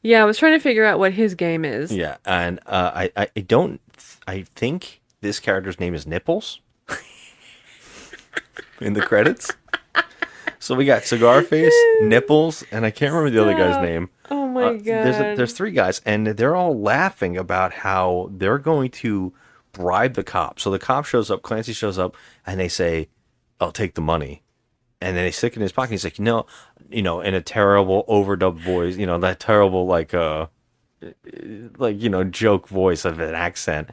Yeah, I was trying to figure out what his game is. Yeah, and I think this character's name is Nipples in the credits. So we got Cigar Face, Nipples, and I can't remember the other guy's name. Oh my god. There's 3 guys, and they're all laughing about how they're going to bribe the cop. So the cop shows up, Clancy shows up, and they say, "I'll take the money." And then they stick it in his pocket. He's like, no, in a terrible overdubbed voice, that terrible joke voice of an accent.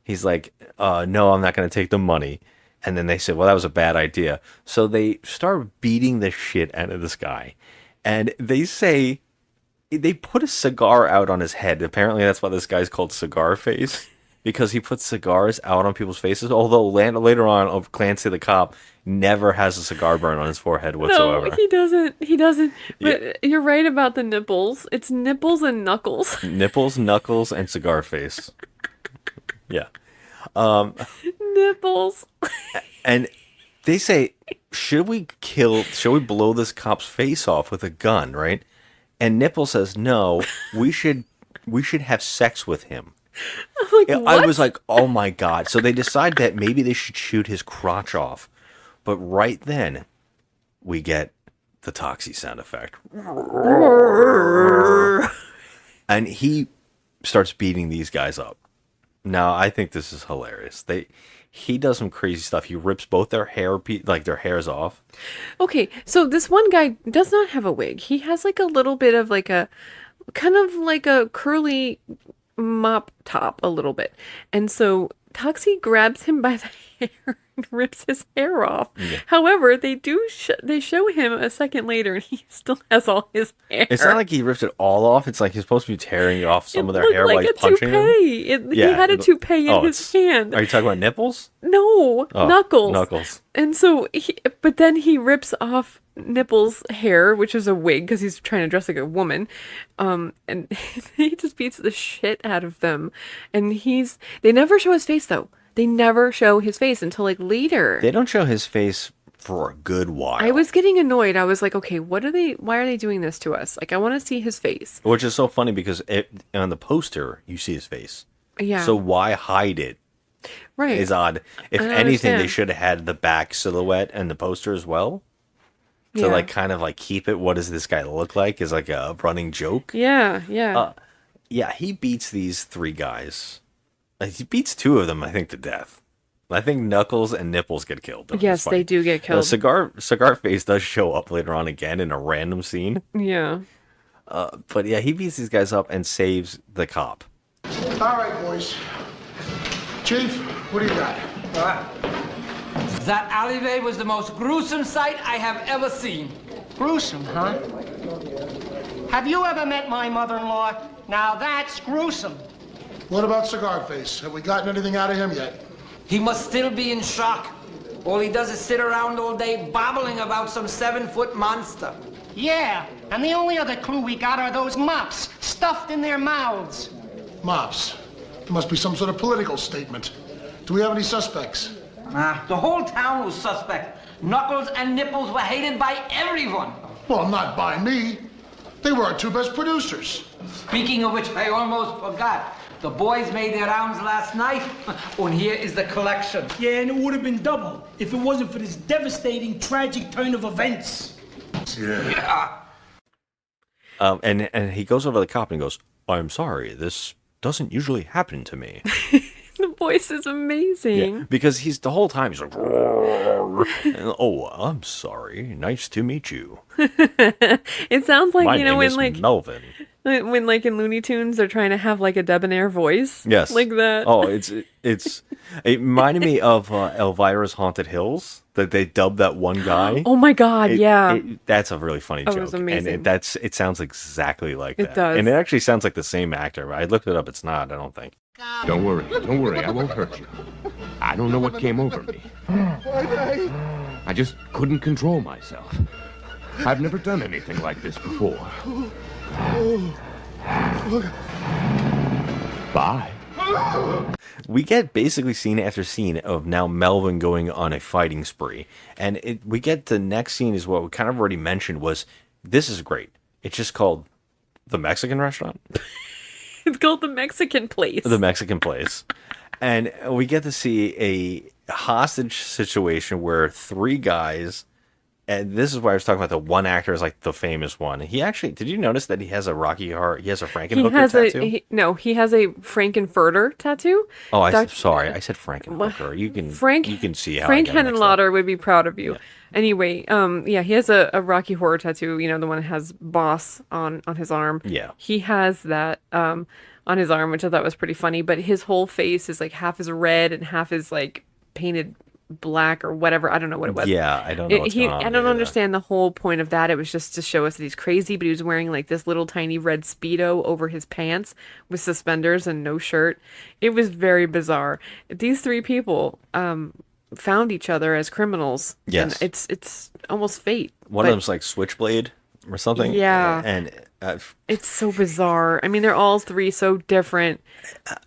He's like, no, I'm not going to take the money. And then they say, well, that was a bad idea. So they start beating the shit out of this guy. And they say, they put a cigar out on his head. Apparently that's why this guy's called Cigar Face. Because he puts cigars out on people's faces. Although later on, Clancy the cop never has a cigar burn on his forehead whatsoever. No, he doesn't. He doesn't. But you're right about the nipples. It's nipples and knuckles. Nipples, knuckles, and Cigar Face. Yeah. Nipples. And they say, should we blow this cop's face off with a gun, right? And Nipples says, no, we should have sex with him. I was like, oh my god. So they decide that maybe they should shoot his crotch off. But right then, we get the Toxie sound effect. And he starts beating these guys up. Now, I think this is hilarious. He does some crazy stuff. He rips both their hairs off. Okay, so this one guy does not have a wig. He has like a little bit of like a kind of like a curly mop top a little bit. And so Toxie grabs him by the hair and rips his hair off. Yeah. However, they show him a second later and he still has all his hair. It's not like he ripped it all off. It's like he's supposed to be tearing off some of their hair like while punching toupee. him. He had a toupee in his hand. Are you talking about Nipples? No, Knuckles. Knuckles. And so, but then he rips off Nipples' hair, which is a wig because he's trying to dress like a woman, and he just beats the shit out of them. And they never show his face though. They never show his face until like later. They don't show his face for a good while. I was getting annoyed. I was like, okay, why are they doing this to us? Like, I want to see his face. Which is so funny because on the poster you see his face. Yeah. So why hide it? Right. Is odd. If anything, they should have had the back silhouette and the poster as well. To like kind of like keep it. What does this guy look like? Is like a running joke. Yeah. Yeah. He beats these 3 guys. He beats 2 of them, I think, to death. I think Knuckles and Nipples get killed. Yes, they do get killed. Cigar Face does show up later on again in a random scene. Yeah. But yeah, he beats these guys up and saves the cop. All right, boys. Chief, what do you got? That alleyway was the most gruesome sight I have ever seen. Gruesome, huh? Have you ever met my mother-in-law? Now that's gruesome. What about Cigar Face? Have we gotten anything out of him yet? He must still be in shock. All he does is sit around all day babbling about some 7-foot monster. Yeah, and the only other clue we got are those mops stuffed in their mouths. Mops? There must be some sort of political statement. Do we have any suspects? The whole town was suspect. Knuckles and Nipples were hated by everyone. Well, not by me. They were our 2 best producers. Speaking of which, I almost forgot. The boys made their rounds last night, and here is the collection. Yeah, and it would have been double if it wasn't for this devastating, tragic turn of events. Yeah. And he goes over to the cop and goes, "I'm sorry, this doesn't usually happen to me." The voice is amazing. Yeah, because he's the whole time he's like, and, "Oh, I'm sorry. Nice to meet you." It sounds like, My you know, name when is like Melvin. when like in Looney Tunes they're trying to have like a debonair voice. Yes, like that. Oh, it reminded me of Elvira's Haunted Hills, that they dubbed that one guy. Oh my God, yeah. That's a really funny joke. It was amazing. And it sounds exactly like that. It does. And it actually sounds like the same actor. I looked it up. It's not, I don't think. Don't worry, I won't hurt you. I don't know what came over me. I just couldn't control myself. I've never done anything like this before. Bye. We get basically scene after scene of now Melvin going on a fighting spree. And we get the next scene is what we kind of already mentioned was, this is great. It's just called The Mexican Restaurant. It's called The Mexican Place. The Mexican Place. And we get to see a hostage situation where three guys, and this is why I was talking about the one actor is like the famous one. He actually, did you notice that he has a Rocky Horror, he has a Frankenhooker tattoo? He has a Frankenfurter tattoo. Oh, sorry, I said Frankenhooker. You can see how Frank I got it mixed up. Henenlotter would be proud of you. Yeah. Anyway, he has a Rocky Horror tattoo, you know, the one that has boss on his arm. Yeah. He has that on his arm, which I thought was pretty funny, but his whole face is like half is red and half is like painted black or whatever. I don't know what it was. Yeah, I don't know what's going on. I don't understand the whole point of that. It was just to show us that he's crazy, but he was wearing like this little tiny red Speedo over his pants with suspenders and no shirt. It was very bizarre. These three people found each other as criminals. Yes. And it's almost fate. One of them's like Switchblade or something. Yeah. And it's so bizarre. I mean, they're all three so different.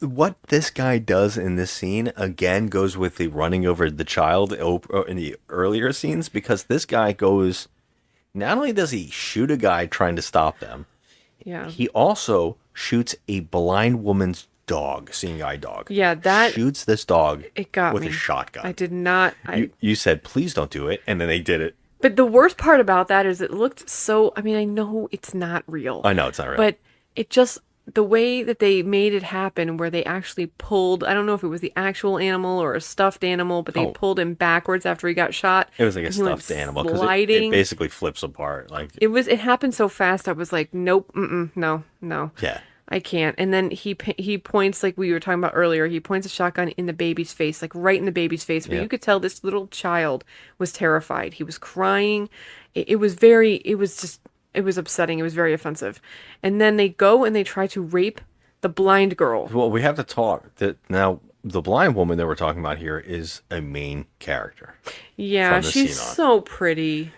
What this guy does in this scene, again, goes with the running over the child in the earlier scenes, because this guy goes, not only does he shoot a guy trying to stop them, yeah, he also shoots a blind woman's dog, seeing eye dog. Yeah, that shoots this dog with a shotgun. I did not. You said, please don't do it, and then they did it. But the worst part about that is it looked so, I mean, I know it's not real. I know it's not real. But it just, the way that they made it happen, where they actually pulled, I don't know if it was the actual animal or a stuffed animal, but they pulled him backwards after he got shot. It was like a stuffed animal, because it basically flips apart. Like it happened so fast, I was like, nope, no. Yeah. I can't. And then he points, like we were talking about earlier, he points a shotgun in the baby's face, like right in the baby's face. But you could tell this little child was terrified. He was crying. It was upsetting. It was very offensive. And then they go and they try to rape the blind girl. Well, we have to talk that now. The blind woman that we're talking about here is a main character. Yeah, she's so pretty.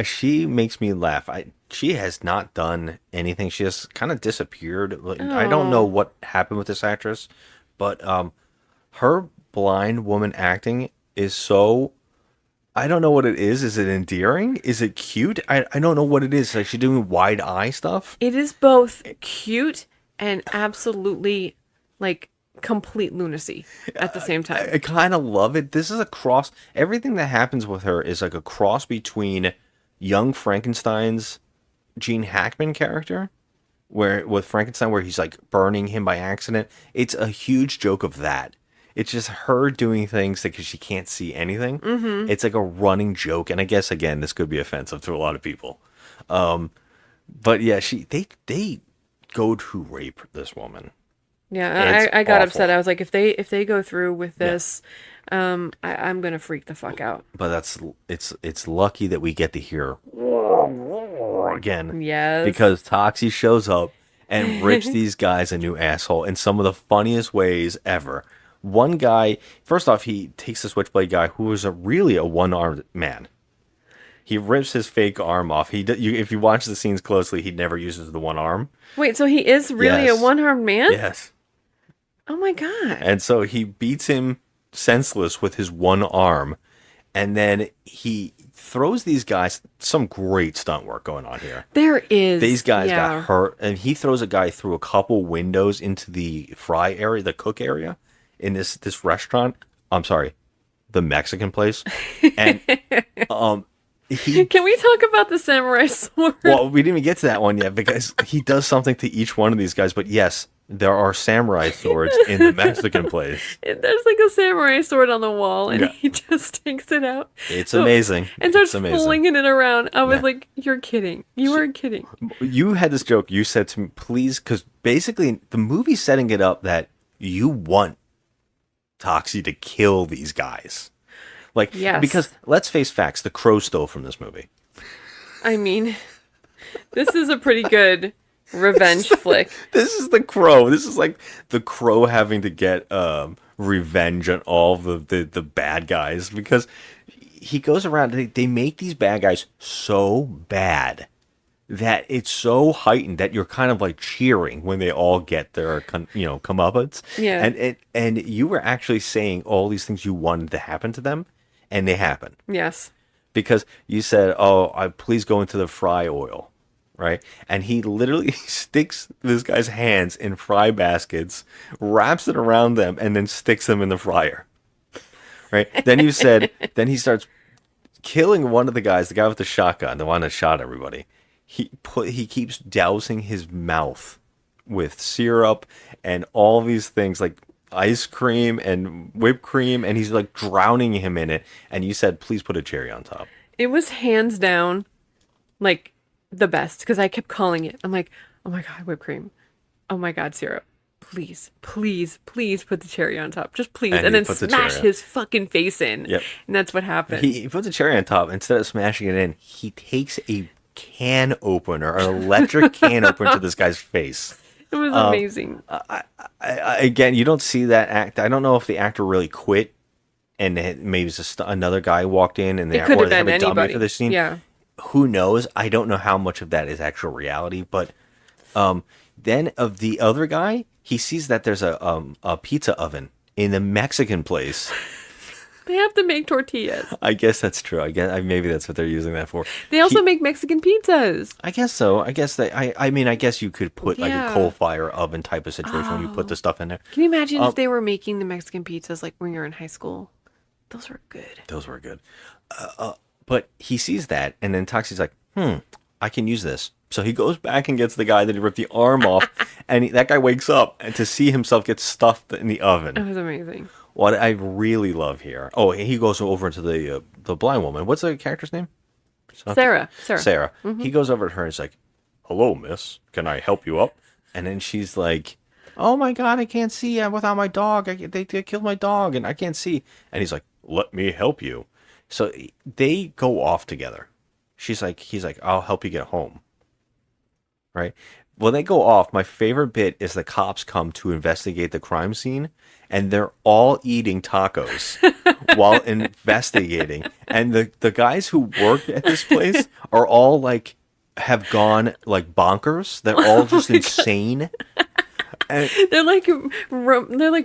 She makes me laugh. She has not done anything. She has kind of disappeared. I don't know what happened with this actress, but her blind woman acting is so, I don't know what it is. Is it endearing? Is it cute? I don't know what it is. Like, she's doing wide eye stuff. It is both cute and absolutely like complete lunacy at the same time. I kind of love it. This is a cross. Everything that happens with her is like a cross between Young Frankenstein's Gene Hackman character, with Frankenstein, where he's like burning him by accident. It's a huge joke of that. It's just her doing things because she can't see anything. Mm-hmm. It's like a running joke, and I guess again this could be offensive to a lot of people. But yeah, they go to rape this woman. Yeah, I got upset. I was like, if they go through with this, I'm gonna freak the fuck out. But it's lucky that we get to hear again. Yes. Because Toxie shows up and rips these guys a new asshole in some of the funniest ways ever. One guy, first off, he takes the switchblade guy who is really a one-armed man. He rips his fake arm off. If you watch the scenes closely, he never uses the one arm. Wait, so he is really a one-armed man? Yes. Oh my god. And so he beats him senseless with his one arm, and then he throws these guys, some great stunt work going on here. There is. These guys yeah. got hurt, and he throws a guy through a couple windows into the fry area, the cook area, in this restaurant. I'm sorry, the Mexican place. And Can we talk about the samurai sword? well, we didn't even get to that one yet because he does something to each one of these guys. But yes, there are samurai swords in the Mexican place. There's like a samurai sword on the wall, and he just takes it out. It's amazing. And starts It's amazing. flinging it around. I was like, "You're kidding! You are kidding!" You had this joke. You said to me, "Please," because basically the movie's setting it up that you want Toxie to kill these guys. Like, Yes. because let's face facts, the Crow stole from this movie. I mean, this is a pretty good revenge flick. This is the Crow. This is like the Crow having to get revenge on all the bad guys because he goes around. They make these bad guys so bad that it's so heightened that you're kind of like cheering when they all get their comeuppance. Yeah. And you were actually saying all these things you wanted to happen to them, and they happen. Yes. Because you said, please go into the fry oil, right? And he literally sticks this guy's hands in fry baskets, wraps it around them, and then sticks them in the fryer, right? Then you said, then he starts killing one of the guys, the guy with the shotgun, the one that shot everybody. He keeps dousing his mouth with syrup and all these things like ice cream and whipped cream, and he's like drowning him in it. And you said, please put a cherry on top. It was hands down like the best because I kept calling it. I'm like, oh my God, whipped cream. Oh my God, syrup. Please, please, please put the cherry on top. Just please. And then smash his fucking face in. Yep. And that's what happened. He puts a cherry on top. Instead of smashing it in, he takes a can opener, an electric can opener to this guy's face. It was amazing. I, again, you don't see that act. I don't know if the actor really quit and maybe it's just another guy walked in and they could have have been a dummy anybody. for this scene. Yeah. Who knows? I don't know how much of that is actual reality, but then of the other guy, he sees that there's a pizza oven in the Mexican place. They have to make tortillas. I guess that's true. I guess maybe that's what they're using that for. They also make Mexican pizzas. I guess so. I guess I mean, I guess you could put like a Yeah. coal fire oven type of situation when you put the stuff in there. Can you imagine if they were making the Mexican pizzas like when you were in high school? Those were good. Those were good. But he sees that, and then Toxie's like, I can use this. So he goes back and gets the guy that he ripped the arm off, and that guy wakes up and to see himself get stuffed in the oven. It was amazing. What I really love here. Oh, he goes over to the blind woman. What's the character's name? Sarah. Mm-hmm. He goes over to her and he's like, "Hello, miss. Can I help you up?" And then she's like, "Oh my God, I can't see without my dog. They killed my dog and I can't see." And he's like, "Let me help you." So they go off together. He's like, "I'll help you get home." Right? When they go off, my favorite bit is the cops come to investigate the crime scene, and they're all eating tacos while investigating. And the guys who work at this place are all like, have gone like bonkers. They're all just insane. And They're like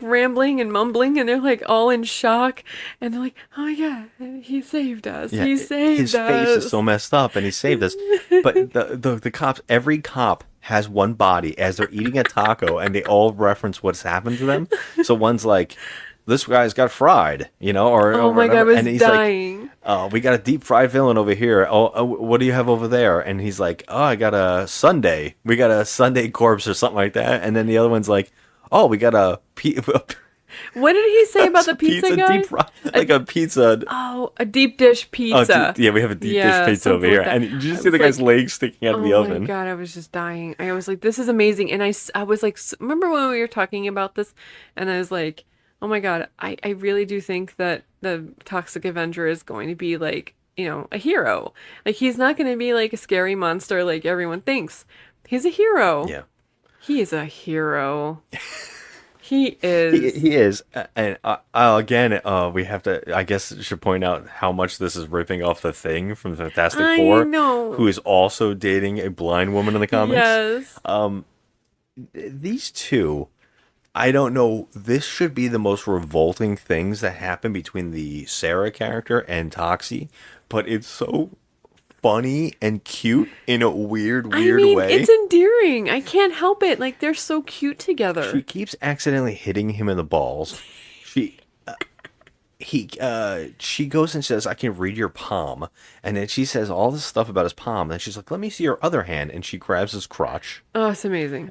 rambling and mumbling, and they're like all in shock, and they're like, "Oh yeah, he saved us. yeah, He saved his us." face is so messed up, and he saved us. But the cops, every cop has one body as they're eating a taco, and they all reference what's happened to them. So one's like, "This guy's got fried," or Oh my God, I whatever. was And he's dying. like, "Oh, we got a deep fried villain over here. Oh, what do you have over there?" And he's like, "Oh, I got a Sunday. We got a Sunday corpse or something like that." And then the other one's like, "Oh, we got a What did he say about the pizza guy? deep fried, like a pizza." Oh, a deep dish Oh, pizza. yeah, we have a deep dish pizza over something here. like that. And did you I see the was guy's like, legs sticking out of the oven? Oh my God, I was just dying. I was like, this is amazing. And I was like, remember when we were talking about this? And I was like, oh my God, I really do think that the Toxic Avenger is going to be like, a hero. Like, he's not going to be like a scary monster like everyone thinks. He's a hero. Yeah. He is a hero. He is. He is. And again, we have to, I guess, should point out how much this is ripping off the Thing from Fantastic Four. know. Who is also dating a blind woman in the comics. Yes. These two, I don't know, this should be the most revolting things that happen between the Sarah character and Toxie, but it's so funny and cute in a weird I mean, way. it's endearing. I can't help it. Like, they're so cute together. She keeps accidentally hitting him in the balls. She goes and says, "I can read your palm," and then she says all this stuff about his palm. And then she's like, "Let me see your other hand," and she grabs his crotch. Oh, it's amazing.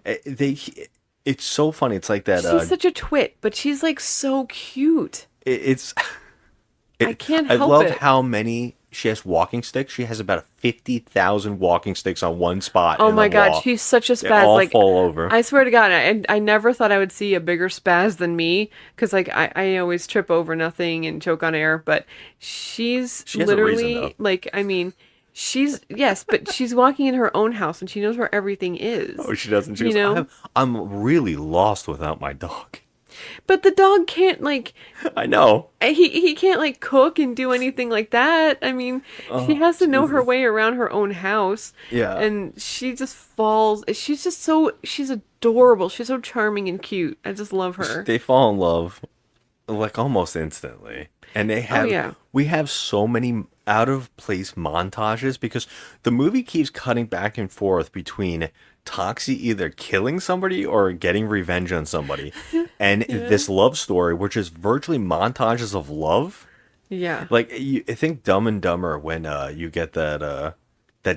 It's so funny. It's like that. She's such a twit, but she's like so cute. I can't help it. I love how many she has walking sticks. She has about 50,000 walking sticks on one spot. Oh in my the god, wall. she's such a spaz. They all like fall over. I swear to God, I never thought I would see a bigger spaz than me, because like I always trip over nothing and choke on air, but she has literally a reason, like, I mean, but she's walking in her own house and she knows where everything is. Oh, she doesn't. She you goes, know? I'm really lost without my dog. But the dog can't like. I know. He can't like cook and do anything like that. I mean, she has to know her way around her own house. Yeah. And she just falls. She's adorable. She's so charming and cute. I just love her. They fall in love like almost instantly. And they have we have so many out of place montages because the movie keeps cutting back and forth between Toxie either killing somebody or getting revenge on somebody. And this love story, which is virtually montages of love. Yeah. Like, I think Dumb and Dumber, when you get that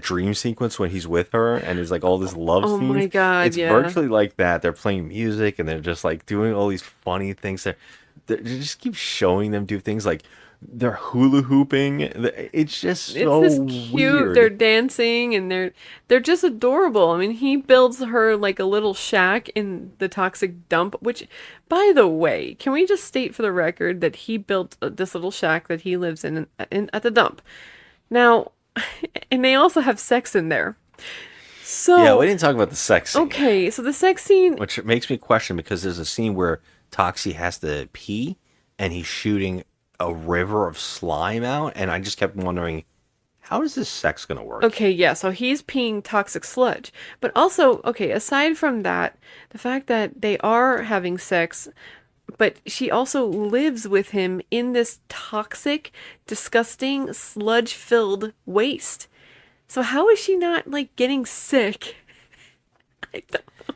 dream sequence when he's with her and it's like all this love Oh scenes. my God, it's virtually like that. They're playing music and they're just like doing all these funny things. They just keep showing them do things like they're hula hooping. It's just so it's just cute. weird. They're dancing and they're just adorable. I mean, he builds her like a little shack in the toxic dump, which, by the way, can we just state for the record that he built this little shack that he lives in at the dump. Now, and they also have sex in there. So yeah, we didn't talk about the sex scene. Okay, so the sex scene, which makes me question because there's a scene where Toxie has to pee and he's shooting a river of slime out, and I just kept wondering, how is this sex gonna work? okay, yeah, so he's peeing toxic sludge. But also, okay, aside from that, the fact that they are having sex, but she also lives with him in this toxic, disgusting, sludge-filled waste. So how is she not, like, getting sick?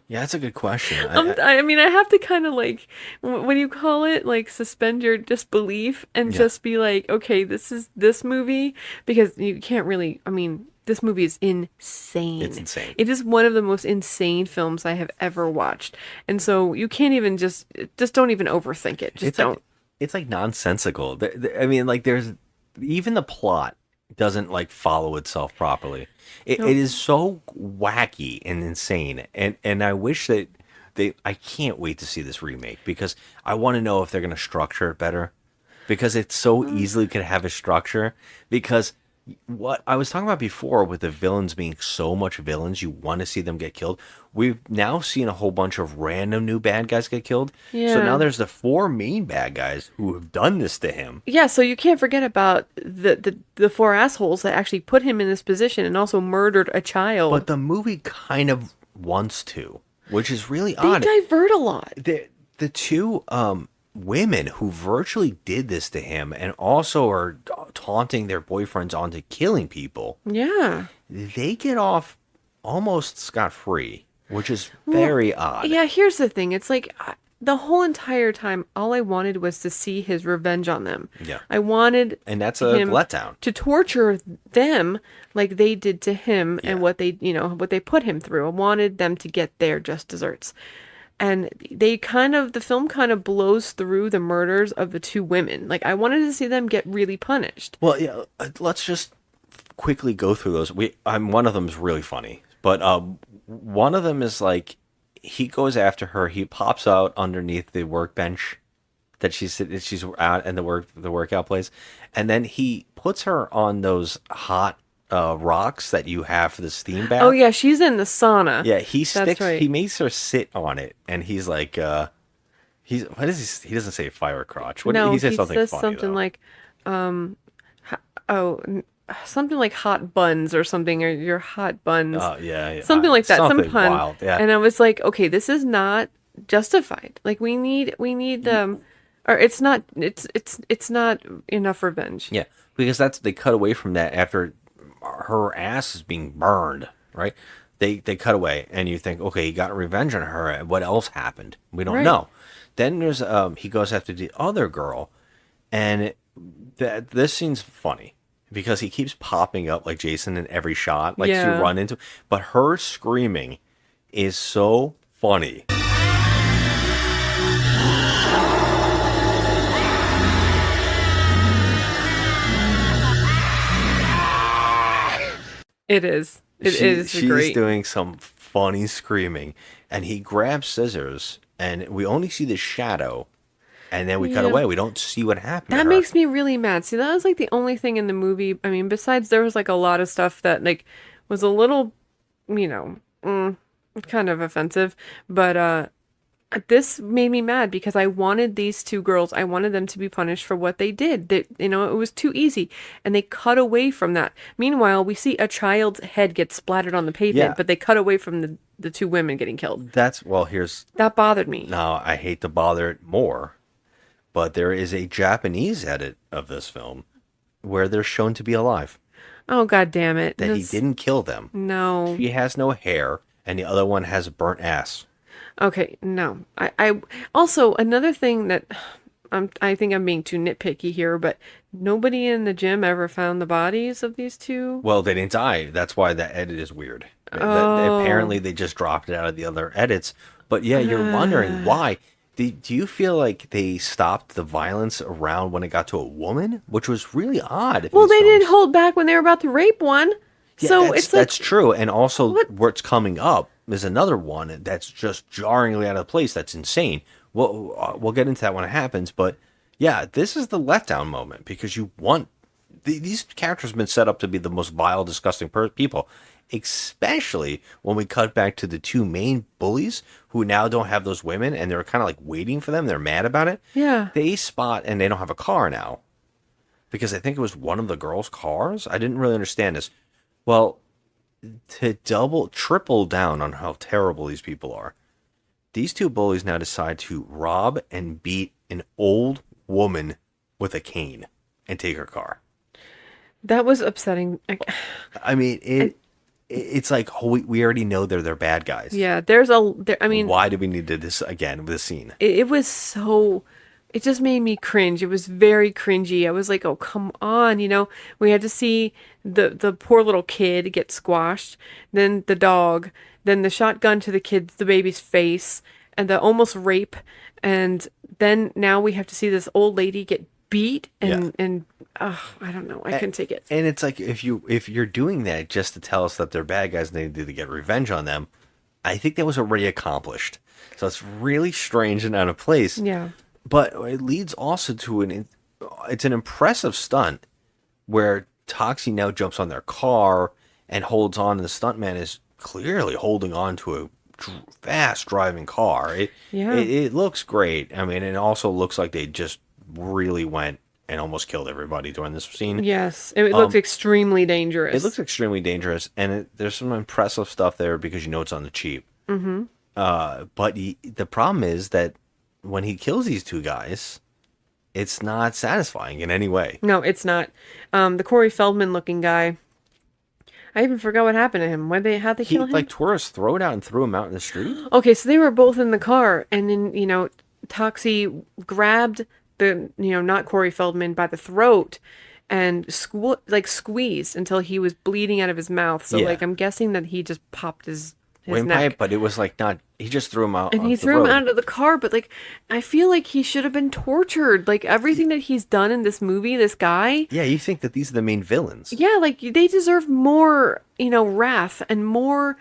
Yeah, that's a good question. I mean, I have to kind of like, what do you call it? Like, suspend your disbelief and just be like, okay, this is this movie, because you can't really, I mean, this movie is insane. It's insane. It is one of the most insane films I have ever watched. And so you can't even just don't even overthink it. Just don't. It's like nonsensical. I mean, like there's even the plot doesn't like follow itself properly. It is so wacky and insane, and I wish that I can't wait to see this remake because I want to know if they're going to structure it better, because it so easily could have a structure. Because what I was talking about before with the villains being so much villains, you want to see them get killed. We've now seen a whole bunch of random new bad guys get killed. Yeah. So now there's the 4 main bad guys who have done this to him. Yeah, so you can't forget about the 4 assholes that actually put him in this position and also murdered a child. But the movie kind of wants to, which is really odd. They divert a lot. The 2 women who virtually did this to him and also are taunting their boyfriends onto killing people. Yeah. They get off almost scot-free, which is very odd. Yeah, here's the thing. It's like the whole entire time, all I wanted was to see his revenge on them. Yeah. I wanted And that's a him letdown. to torture them like they did to him and what they put him through. I wanted them to get their just desserts. And the film kind of blows through the murders of the 2 women. Like, I wanted to see them get really punished. Well, yeah, let's just quickly go through those. One of them is really funny, but one of them is like, he goes after her. He pops out underneath the workbench that she's out in the workout place, and then he puts her on those hot rocks that you have for the steam bath. Oh yeah, she's in the sauna. Yeah, he That's right. He makes her sit on it, and he's like, he doesn't say fire crotch. He says something says funny, something though. like, something like hot buns or something, or your hot buns. Oh yeah. Something like that. Something Some pun. wild, yeah. And I was like, okay, this is not justified. Like we need Or it's not enough revenge. Yeah, because they cut away from that after her ass is being burned, right? They cut away, and you think, okay, he got revenge on her. What else happened? We don't Right. know. Then there's he goes after the other girl, and this scene's funny because he keeps popping up like Jason in every shot, like Yeah. to run into. But her screaming is so funny. It is. It is She's great. doing some funny screaming, and he grabs scissors, and we only see the shadow, and then we cut Yeah. away. We don't see what happened. to That her. makes me really mad. See, that was like the only thing in the movie. I mean, besides there was like a lot of stuff that like was a little, kind of offensive, but this made me mad because I wanted these two girls, I wanted them to be punished for what they did. That it was too easy, and they cut away from that. Meanwhile, we see a child's head get splattered on the pavement, Yeah. but they cut away from the two women getting killed. Here's That bothered me. now I hate to bother it more, but there is a Japanese edit of this film where they're shown to be alive. Oh, God damn it. That he didn't kill them. No. She has no hair, and the other one has a burnt ass. Okay, no. I also another thing that I think I'm being too nitpicky here, but nobody in the gym ever found the bodies of these two. Well, they didn't die. That's why that edit is weird. Oh. Apparently, they just dropped it out of the other edits. But yeah, you're wondering why. Do you feel like they stopped the violence around when it got to a woman, which was really odd? Well, they didn't hold back when they were about to rape one. Yeah, So that's, it's like that's true. And also, What? what's coming up is another one that's just jarringly out of place. That's insane. We'll get into that when it happens. But yeah, this is the letdown moment because you want these characters have been set up to be the most vile, disgusting people. Especially when we cut back to the two main bullies who now don't have those women and they're kind of like waiting for them. They're mad about it. Yeah. They spot and they don't have a car now because I think it was one of the girls' cars. I didn't really understand this. Well, to triple down on how terrible these people are, these two bullies now decide to rob and beat an old woman with a cane and take her car. That was upsetting. I mean, it's like, oh, we already know they're bad guys. Yeah, I mean, Why do we need to this again with this scene? it was so, it just made me cringe. It was very cringy. I was like, oh, come on. We had to see the poor little kid get squashed, then the dog, then the shotgun to the baby's face, and the almost rape. And then now we have to see this old lady get beat and I don't know. I couldn't take it. And it's like if you're doing that just to tell us that they're bad guys and they need to get revenge on them, I think that was already accomplished. So it's really strange and out of place. Yeah. But it leads also to it's an impressive stunt where Toxie now jumps on their car and holds on, and the stuntman is clearly holding on to a fast driving car. It looks great. I mean, it also looks like they just really went and almost killed everybody during this scene. Yes, it looked extremely dangerous. It looks extremely dangerous, and there's some impressive stuff there because it's on the cheap. Mm-hmm. But the problem is that when he kills these two guys, it's not satisfying in any way. No, it's not. The Corey Feldman looking guy. I even forgot what happened to him. How'd they kill him? Like tore his throat out and threw him out in the street. Okay, so they were both in the car, and then Toxie grabbed the not Corey Feldman by the throat and squeezed until he was bleeding out of his mouth. So Yeah. I'm guessing that he just popped his Windpipe, neck. but it was like not. He just threw him out, And he onto the threw him road. out of the car, but I feel like he should have been tortured. Like everything that he's done in this movie, this guy. Yeah, you think that these are the main villains? Yeah, they deserve more, wrath and more,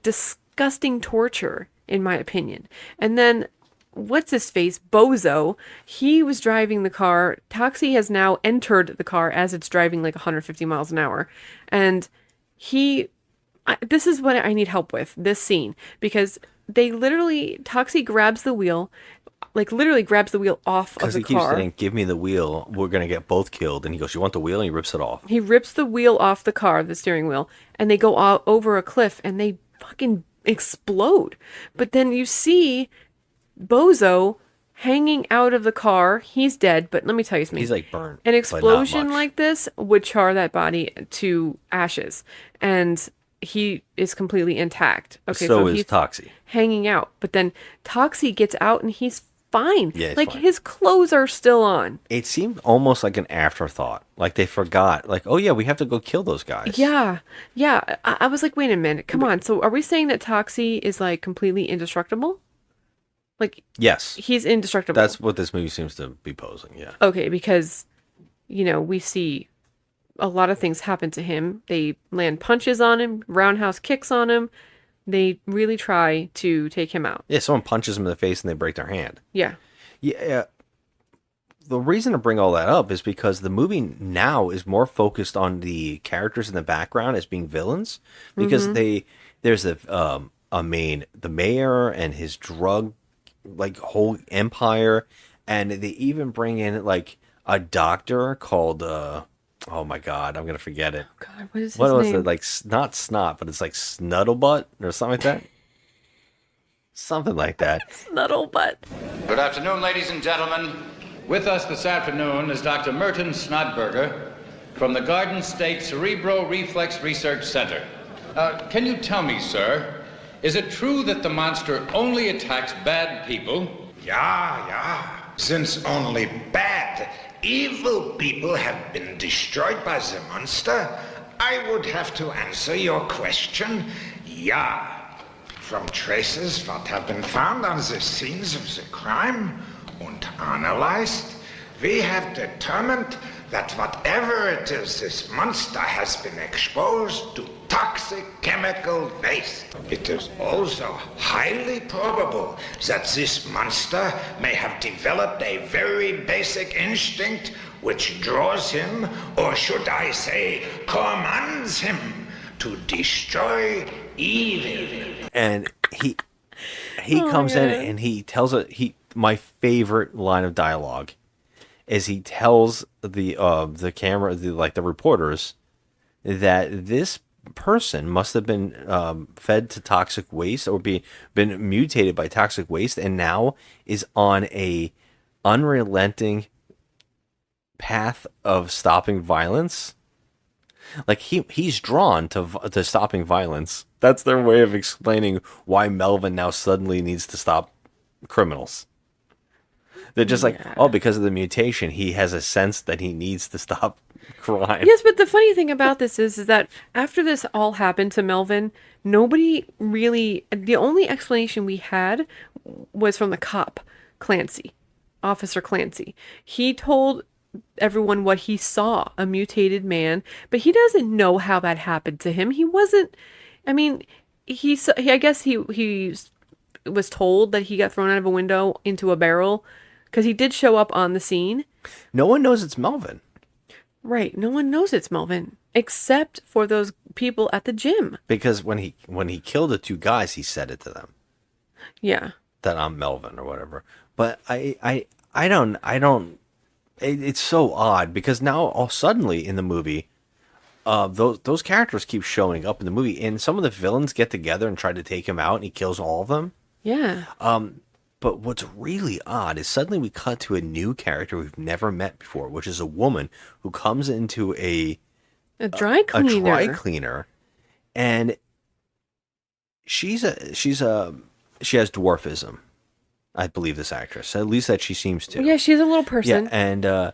disgusting torture, in my opinion. And then, what's his face? Bozo. He was driving the car. Toxie has now entered the car as it's driving like 150 miles an hour. And this is what I need help with, this scene. Because Toxie grabs the wheel, literally grabs the wheel off of Because the he keeps car. saying, "Give me the wheel. We're gonna get both killed." And he goes, "You want the wheel?" And he rips it off. He rips the wheel off the car, the steering wheel, and they go out over a cliff and they fucking explode. But then you see Bozo hanging out of the car. He's dead, but let me tell you something. He's like burnt. An but not explosion much. like this would char that body to ashes, and he is completely intact. Okay, So is he's Toxie. hanging out, but then Toxie gets out and he's fine. Yeah, he's like fine. his clothes are still on. It seemed almost like an afterthought. Like they forgot. Like, oh yeah, we have to go kill those guys. Yeah, yeah. I was like, wait a minute, come on. So are we saying that Toxie is like completely indestructible? Like, Yes. he's indestructible. That's what this movie seems to be posing. Yeah. Okay, because, we see a lot of things happen to him. They land punches on him, roundhouse kicks on him. They really try to take him out. Yeah. Someone punches them in the face and they break their hand. Yeah. Yeah. The reason to bring all that up is because the movie now is more focused on the characters in the background as being villains, because there's the mayor and his drug whole empire, and they even bring in like a doctor called oh my god, I'm gonna forget it. God, what is his What was name? it? Like not snot, but it's like Snuttlebutt or something like that. Something like that. Snuttlebutt. Good afternoon, ladies and gentlemen. With us this afternoon is Dr. Merton Snodberger from the Garden State Cerebro-Reflex Research Center. Can you tell me, sir, is it true that the monster only attacks bad people? Yeah. Since only bad, evil people have been destroyed by the monster, I would have to answer your question, yeah. From traces that have been found on the scenes of the crime and analyzed, we have determined that whatever it is, this monster has been exposed to toxic chemical waste. It is also highly probable that this monster may have developed a very basic instinct which draws him, or should I say, commands him to destroy evil. And he comes in and he tells my favorite line of dialogue is he tells the camera, the reporters, that this person must have been fed to toxic waste or been mutated by toxic waste, and now is on a unrelenting path of stopping violence. Like he's drawn to stopping violence. That's their way of explaining why Melvin now suddenly needs to stop criminals. They're just like, oh, because of the mutation, he has a sense that he needs to stop crime. Yes, but the funny thing about this is that after this all happened to Melvin, nobody really... The only explanation we had was from the cop, Clancy, Officer Clancy. He told everyone what he saw, a mutated man, but he doesn't know how that happened to him. He wasn't... I mean, I guess he was told that he got thrown out of a window into a barrel, because he did show up on the scene. No one knows it's Melvin. Right. No one knows it's Melvin, except for those people at the gym. Because when he killed the two guys, he said it to them. Yeah. That I'm Melvin or whatever. But I don't. It's so odd because now all suddenly in the movie, those characters keep showing up in the movie, and some of the villains get together and try to take him out, and he kills all of them. Yeah. But what's really odd is suddenly we cut to a new character we've never met before, which is a woman who comes into a dry cleaner. A dry cleaner, and she has dwarfism. I believe this actress, at least that she seems to. Yeah, she's a little person. Yeah, and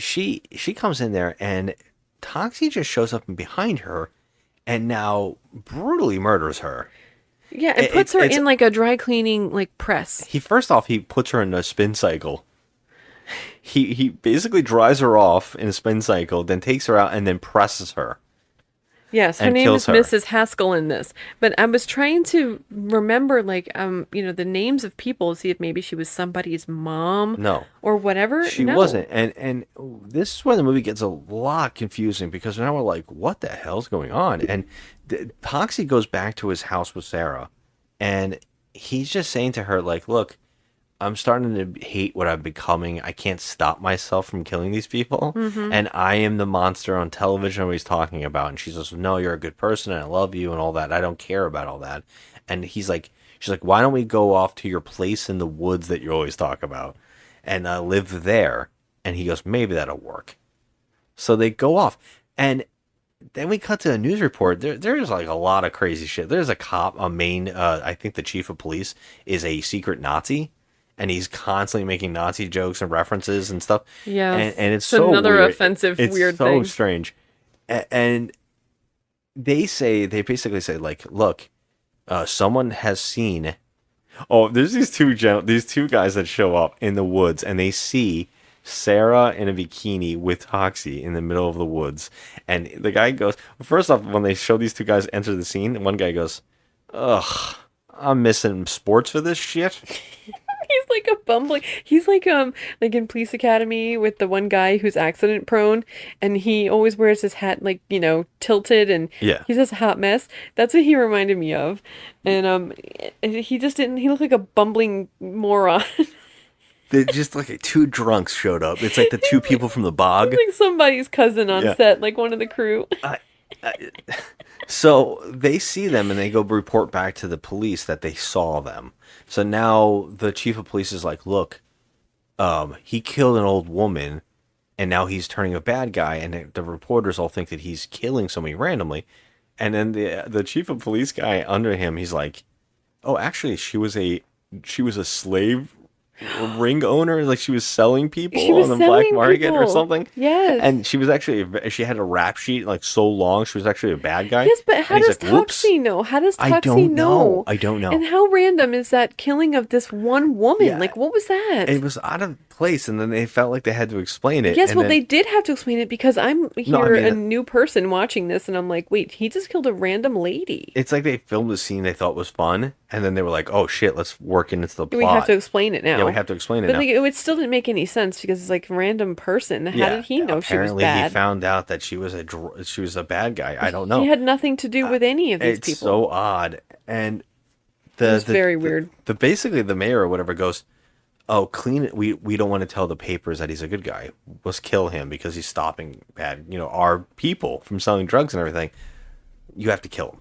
she comes in there, and Toxie just shows up behind her, and now brutally murders her. Yeah, and puts her in like a dry cleaning press. He puts her in a spin cycle. He basically drives her off in a spin cycle, then takes her out and then presses her. Yes, her name is Mrs. Haskell in this. But I was trying to remember the names of people to see if maybe she was somebody's mom. No. Or whatever. She wasn't. And this is where the movie gets a lot confusing, because now we're like, what the hell's going on? And Toxie goes back to his house with Sarah, and he's just saying to her, like, look, I'm starting to hate what I'm becoming. I can't stop myself from killing these people. Mm-hmm. And I am the monster on television he's talking about. And she says, no, you're a good person and I love you and all that. I don't care about all that. And he's like, She's like, why don't we go off to your place in the woods that you always talk about and live there? And he goes, maybe that'll work. So they go off. And then we cut to a news report. There's like a lot of crazy shit. There's a cop, I think the chief of police is a secret Nazi. And he's constantly making Nazi jokes and references and stuff. Yeah. And it's so another weird. offensive, weird thing. thing. It's so strange. And they basically say, like, look, someone has seen. Oh, there's these two guys that show up in the woods, and they see Sarah in a bikini with Toxie in the middle of the woods. And the guy goes, first off, when they show these two guys enter the scene, one guy goes, ugh, I'm missing sports for this shit. He's like a bumbling. He's like in Police Academy with the one guy who's accident prone, and he always wears his hat like, you know, tilted, and he's just a hot mess. That's what he reminded me of. And he just didn't. He looked like a bumbling moron. They just like two drunks showed up. It's like the two people from the bog. He's like somebody's cousin on set, like one of the crew. So they see them and they go report back to the police that they saw them. So now the chief of police is like, look, he killed an old woman and now he's turning a bad guy. And the reporters all think that he's killing somebody randomly. And then the chief of police guy under him, he's like, oh, actually, she was a slave ring owner, like she was selling people on the black market or something. Yes. And she was actually, she had a rap sheet like so long, she was actually a bad guy. Yes, but how does Toxie know? How does Toxie know? I don't know. And how random is that killing of this one woman? Yeah. Like, what was that? It was out of place, and then they felt like they had to explain it. Yes, and well, then, they did have to explain it because I'm a new person watching this, and I'm like, wait, he just killed a random lady. It's like they filmed a scene they thought was fun, and then they were like, oh shit, let's work into the plot. We have to explain it now. Yeah, we have to explain it but now. Like, it still didn't make any sense because it's like random person. How did he know she was apparently bad? he found out that she was a bad guy. I don't know. He had nothing to do with any of these it's people. so odd, and it's very weird. Basically the mayor or whatever goes, oh, clean it. We don't want to tell the papers that he's a good guy. Let's kill him because he's stopping our people from selling drugs and everything. You have to kill him.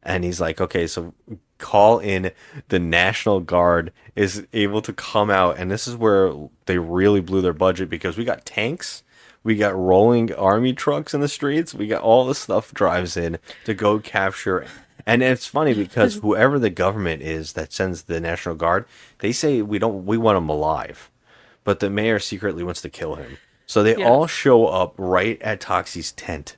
And he's like, okay, so call in the National Guard is able to come out. And this is where they really blew their budget because we got tanks. We got rolling army trucks in the streets. We got all this stuff drives in to go capture. And it's funny because whoever the government is that sends the National Guard, they say we want him alive. But the mayor secretly wants to kill him. So they all show up right at Toxie's tent.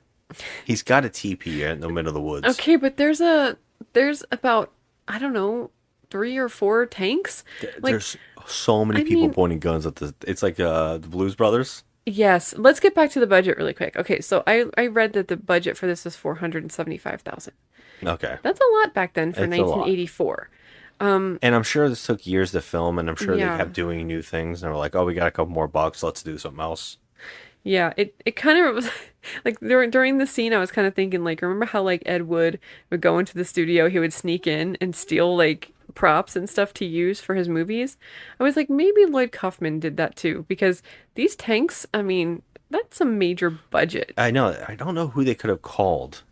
He's got a teepee in the middle of the woods. Okay, but there's about, I don't know, 3 or 4 tanks. There's so many people pointing guns at it's like the Blues Brothers. Yes. Let's get back to the budget really quick. Okay, so I read that the budget for this was $475,000. Okay. That's a lot back then for 1984. And I'm sure this took years to film, and I'm sure they Yeah. kept doing new things. And they were like, oh, we got a couple more bucks. Let's do something else. Yeah, it kind of was like during the scene I was kind of thinking like, remember how like Ed Wood would go into the studio, he would sneak in and steal like props and stuff to use for his movies? I was like, maybe Lloyd Kaufman did that too, because these tanks, I mean, that's a major budget. I know. I don't know who they could have called.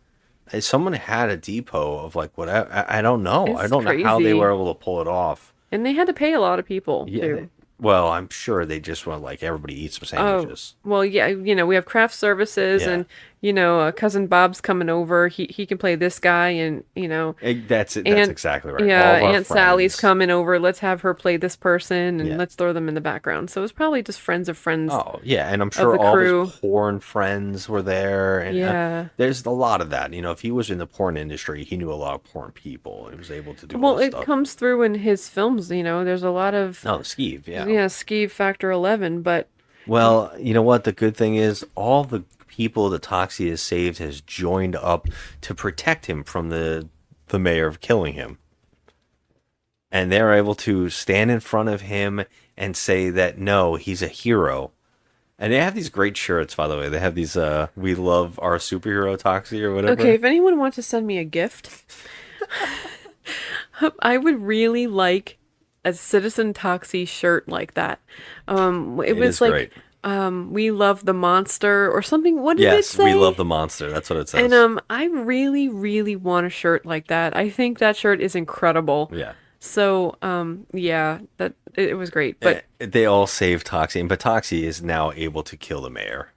Someone had a depot of like whatever. I don't know. It's I don't know how they crazy. were able to pull it off. And they had to pay a lot of people too. Well, I'm sure they just want like everybody eats some sandwiches. Well, yeah, we have craft services and, Cousin Bob's coming over. He can play this guy and, That's it. That's exactly right. Yeah, All of our Aunt Sally's friends. coming over. Let's have her play this person and let's throw them in the background. So it was probably just friends of friends. Oh, yeah. And I'm sure the all crew. his porn friends were there. And there's a lot of that. If he was in the porn industry, he knew a lot of porn people and was able to do all this it stuff. comes through in his films, there's a lot of... Oh, Skeeve, yeah. Yeah, Skeeve Factor 11, but... Well, you know what? The good thing is all the people that Toxie has saved has joined up to protect him from the mayor of killing him. And they're able to stand in front of him and say that, no, he's a hero. And they have these great shirts, by the way. They have these, we love our superhero Toxie or whatever. Okay, if anyone wants to send me a gift, I would really like a Citizen Toxie shirt like that. It was like, great. We love the monster or something. What did it Yes, say? we love the monster. That's what it says. And I really, really want a shirt like that. I think that shirt is incredible. Yeah. So, yeah, that it was great. But They all save Toxie, but Toxie is now able to kill the mayor.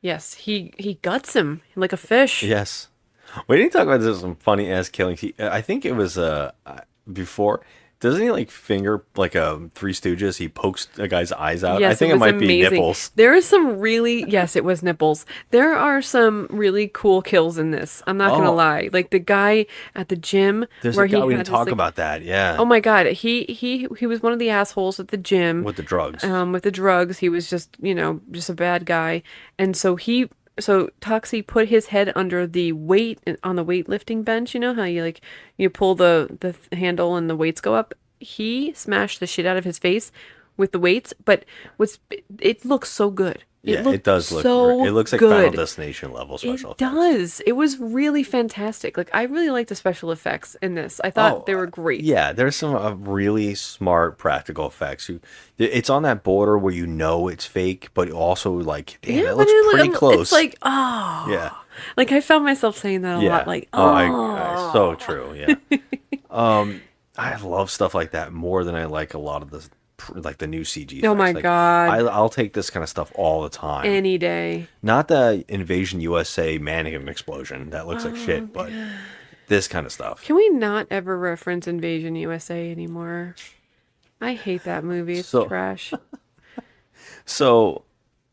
yes, he guts him like a fish. Yes. We didn't talk about this some funny ass killing. I think it was before. Doesn't he like finger like a Three Stooges? He pokes a guy's eyes out. Yes, I think it was might be amazing. nipples. There is some really yes, it was nipples. There are some really cool kills in this. I'm not gonna Oh. lie. Like the guy at the gym There's where a guy he we had didn't his, talk like- about that. Yeah. Oh my god, he was one of the assholes at the gym With the drugs. With the drugs, he was just just a bad guy, and so Toxie put his head under the weight on the weightlifting bench. You know how you pull the handle and the weights go up. He smashed the shit out of his face with the weights, but it looks so good. Yeah, looked it does look. so It looks like good. Final Destination level special. It does. It was really fantastic. Like I really liked the special effects in this. I thought they were great. Yeah, there's some really smart practical effects. It's on that border where you know it's fake, but also like, damn, it looks pretty close. It's like, oh, yeah, like I found myself saying that a yeah. lot. Like, I so true. Yeah. I love stuff like that more than I like a lot of the like the new CG. Oh my effects. Like, God. I'll take this kind of stuff all the time. Any day. Not the Invasion USA mannequin explosion that looks like shit, but this kind of stuff. Can we not ever reference Invasion USA anymore? I hate that movie. It's trash. So,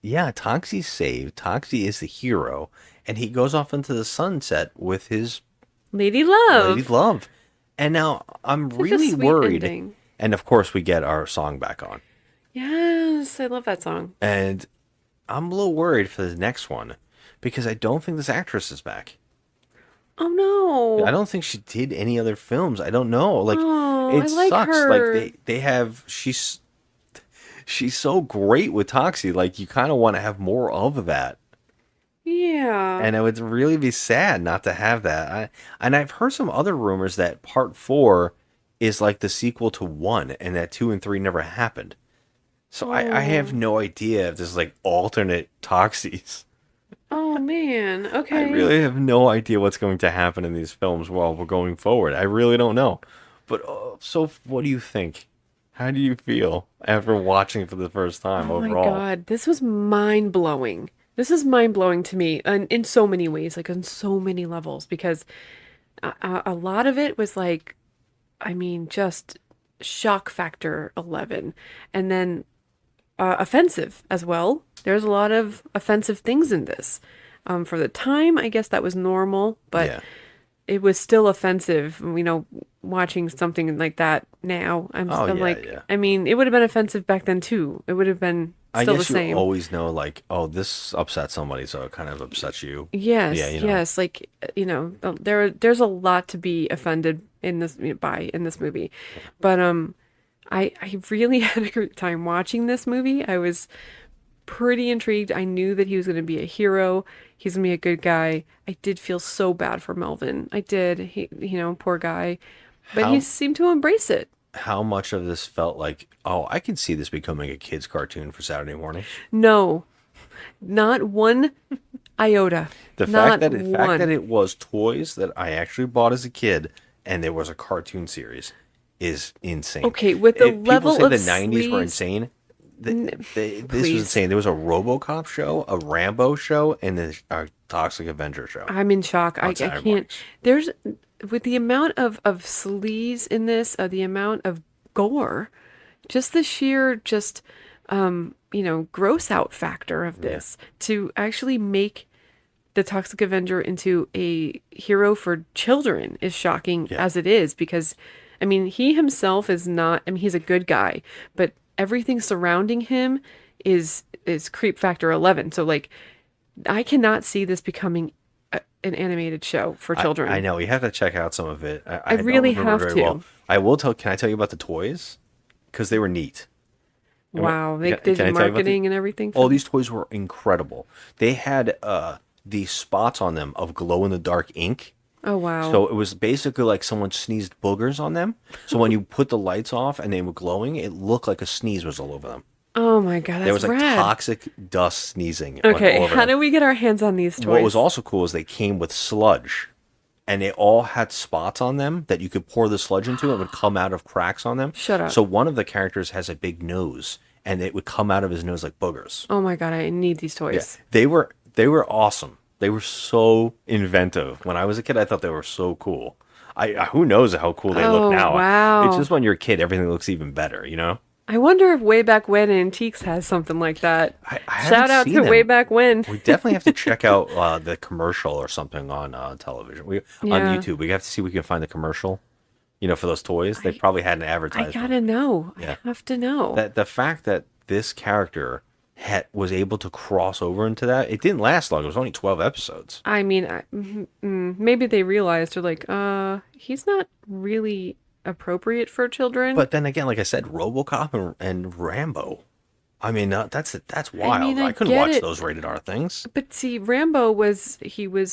yeah, Toxie's saved. Toxie is the hero, and he goes off into the sunset with his Lady Love. Lady Love. And now I'm Such a really sweet worried. ending. And of course, we get our song back on. Yes, I love that song. And I'm a little worried for the next one because I don't think this actress is back. Oh no! I don't think she did any other films. I don't know. Like Oh, it I like sucks. her. Like they have she's so great with Toxie. Like you kind of want to have more of that. Yeah. And it would really be sad not to have that. And I've heard some other rumors that part 4 is like the sequel to 1 and that 2 and 3 never happened. So I have no idea if there's like alternate Toxies. Oh man. Okay. I really have no idea what's going to happen in these films while we're going forward. I really don't know. But so what do you think? How do you feel after watching for the first time overall? Oh my god, this was mind blowing. This is mind blowing to me, and in so many ways, like on so many levels, because a lot of it was like, I mean, just shock factor 11, and then offensive as well. There's a lot of offensive things in this. For the time, I guess that was normal, but Yeah. it was still offensive. Watching something like that now, I'm Oh, yeah, like, yeah. I mean, it would have been offensive back then too. It would have been I still guess the same. you always know, like, oh, this upset somebody, so it kind of upsets you. Yes, Yeah, you know. yes, like there's a lot to be offended in this movie, but I really had a great time watching this movie. I was pretty intrigued. I knew that he was going to be a hero. He's going to be a good guy. I did feel so bad for Melvin. I did. He, poor guy, but he seemed to embrace it. How much of this felt like, oh, I can see this becoming a kid's cartoon for Saturday morning? No, not one iota. The fact that it was toys that I actually bought as a kid and there was a cartoon series is insane. Okay, with the level people say of the 90s were sleaze- insane. This was please. insane. There was a RoboCop show, a Rambo show, and a Toxic Avenger show. I'm in shock. I Saturday can't. mornings. There's with the amount of sleaze in this, the amount of gore, just the sheer gross out factor of this to actually make the Toxic Avenger into a hero for children is shocking as it is, because I mean he himself is not. I mean he's a good guy, but everything surrounding him is creep factor 11. So like I cannot see this becoming an animated show for children. I know. You have to check out some of it. I don't really remember have very to. well. I will tell. Can I tell you about the toys? Because they were neat. Wow, they Can I did tell you about marketing and everything. All these toys were incredible. They had these spots on them of glow in the dark ink. Oh wow! So it was basically like someone sneezed boogers on them. So when you put the lights off and they were glowing, it looked like a sneeze was all over them. Oh my god, that's There was like rad. toxic dust sneezing. All Okay, over how them. do we get our hands on these toys? What was also cool is they came with sludge, and they all had spots on them that you could pour the sludge into. It would come out of cracks on them. Shut up. So one of the characters has a big nose, and it would come out of his nose like boogers. Oh my god, I need these Yeah, toys. they were awesome. They were so inventive. When I was a kid, I thought they were so cool. Who knows how cool they Oh, look now? wow. It's just when you're a kid, everything looks even better. You know. I wonder if Way Back When Antiques has something like that. I Shout haven't out seen to them. Way Back When. We definitely have to check out the commercial or something on television. On Yeah. YouTube. We have to see if we can find the commercial. You know, for those toys, they probably had an I advertisement. gotta know. Yeah. I have to know. That the fact that this character was able to cross over into that, it didn't last long. It was only 12 episodes. I mean, maybe they realized they're like, he's not really appropriate for children. But then again, like I said, RoboCop and Rambo. I mean, that's wild. I couldn't get watch it. those rated R things. But see, Rambo was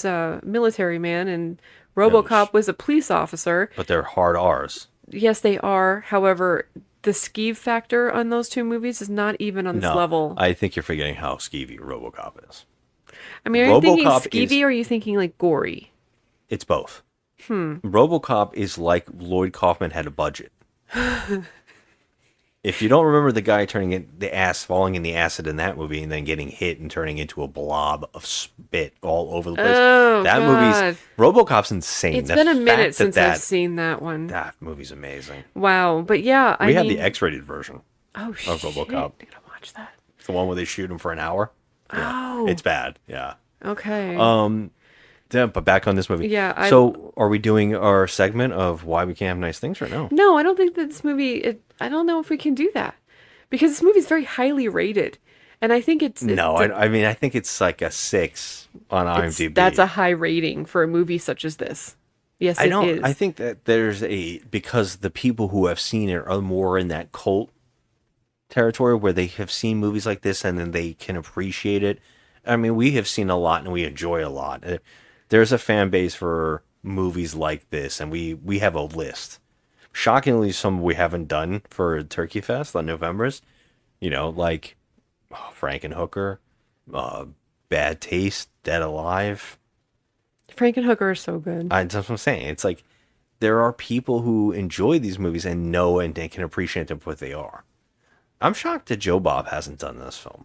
a military man, and RoboCop was a police officer. But they're hard R's. Yes, they are. However, the skeeve factor on those two movies is not even on this No, level. I think you're forgetting how skeevy RoboCop is. I mean, are you thinking RoboCop skeevy or are you thinking like gory? It's both. RoboCop is like Lloyd Kaufman had a budget. If you don't remember the guy falling in the acid in that movie and then getting hit and turning into a blob of spit all over the place. Oh, that God. RoboCop's insane. It's The been a fact minute since that I've seen that one. That movie's amazing. Wow, but yeah, We I have mean, the X-rated version oh shit, of RoboCop. I gotta watch that. It's the one where they shoot him for an hour. Oh, It's bad. Yeah. okay. Yeah, but back on this movie. Yeah, So, are we doing our segment of why we can't have nice things or no? No, I don't think that this movie. I don't know if we can do that because this movie is very highly rated, and I think it's No, I mean, I think it's like a 6 on IMDb. that's a high rating for a movie such as this. Yes, it is. I think that because the people who have seen it are more in that cult territory where they have seen movies like this and then they can appreciate it. I mean, we have seen a lot and we enjoy a lot. There's a fan base for movies like this, and we have a list. Shockingly, some we haven't done for Turkey Fest on November's. You know, like Frankenhooker, Bad Taste, Dead Alive. Frankenhooker is so good. That's what I'm saying. It's like there are people who enjoy these movies and know and they can appreciate them for what they are. I'm shocked that Joe Bob hasn't done this film.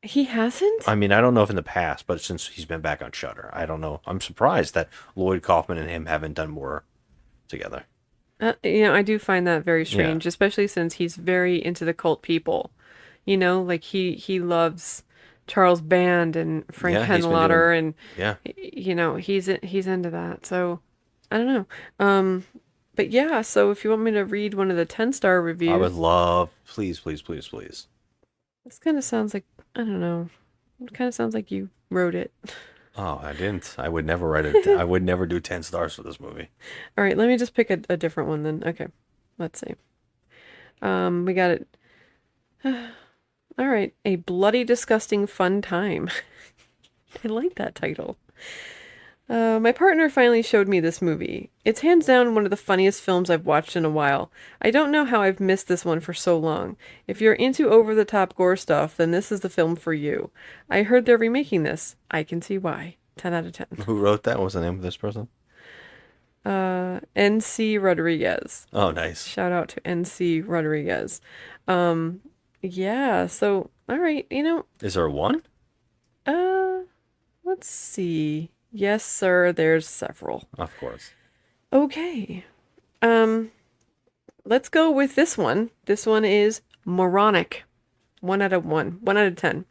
He hasn't? I mean, I don't know if in the past, but since he's been back on Shudder, I don't know. I'm surprised that Lloyd Kaufman and him haven't done more together. I do find that very strange, especially since he's very into the cult people. You know, like he loves Charles Band and Frank Henlotter, and you know, he's into that. So I don't know. But yeah, so if you want me to read one of the 10-star reviews, I would love, please. This kind of sounds like, I don't know. It kind of sounds like you wrote it. Oh, I didn't. I would never write it. I would never do 10 stars for this movie. All right, let me just pick a different one then. Okay, let's see. We got it. All right, A Bloody Disgusting Fun Time. I like that title. My partner finally showed me this movie. It's hands down one of the funniest films I've watched in a while. I don't know how I've missed this one for so long. If you're into over-the-top gore stuff, then this is the film for you. I heard they're remaking this. I can see why. 10 out of 10. Who wrote that? What was the name of this person? N.C. Rodriguez. Oh, nice. Shout out to N.C. Rodriguez. Yeah, so, all right, you know. Is there one? Let's see. Yes, sir, there's several. Of course. Okay. Let's go with this one. This one is moronic. 1 out of 1. 1 out of 10.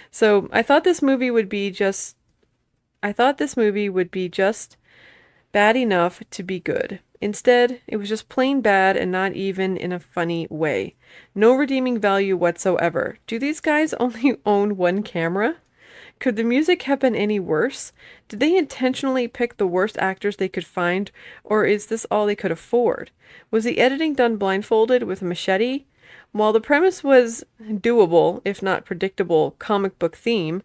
So I thought this movie would be just bad enough to be good. Instead, it was just plain bad and not even in a funny way. No redeeming value whatsoever. Do these guys only own one camera? Could the music have been any worse? Did they intentionally pick the worst actors they could find, or is this all they could afford? Was the editing done blindfolded with a machete? While the premise was doable, if not predictable, comic book theme,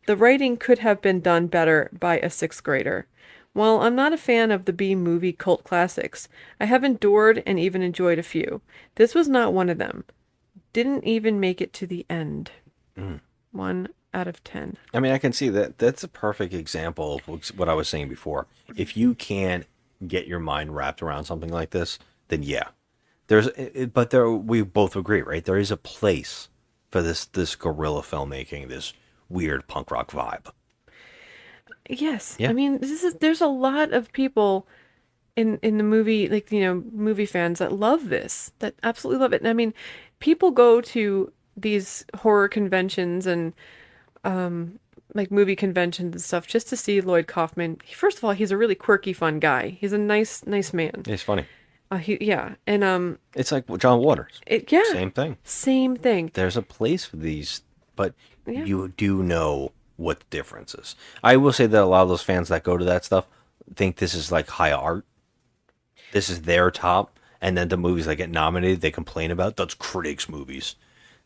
the writing could have been done better by a 6th grader. While I'm not a fan of the B-movie cult classics, I have endured and even enjoyed a few. This was not one of them. didn't even make it to the end. Mm. 1 out of 10. I mean, I can see that. That's a perfect example of what I was saying before. If you can't get your mind wrapped around something like this, then yeah, but we both agree, right? There is a place for this guerrilla filmmaking, this weird punk rock vibe. Yes. Yeah. I mean, there's a lot of people in the movie, like, movie fans that love this, that absolutely love it. And I mean, people go to these horror conventions and like movie conventions and stuff just to see Lloyd Kaufman. First of all, he's a really quirky, fun guy. He's a nice man. He's funny. And it's like John Waters. Same thing. Same thing. There's a place for these, but Yeah. you do know what the difference is. I will say that a lot of those fans that go to that stuff think this is like high art. This is their top, and then the movies that get nominated, they complain about. That's critics' movies.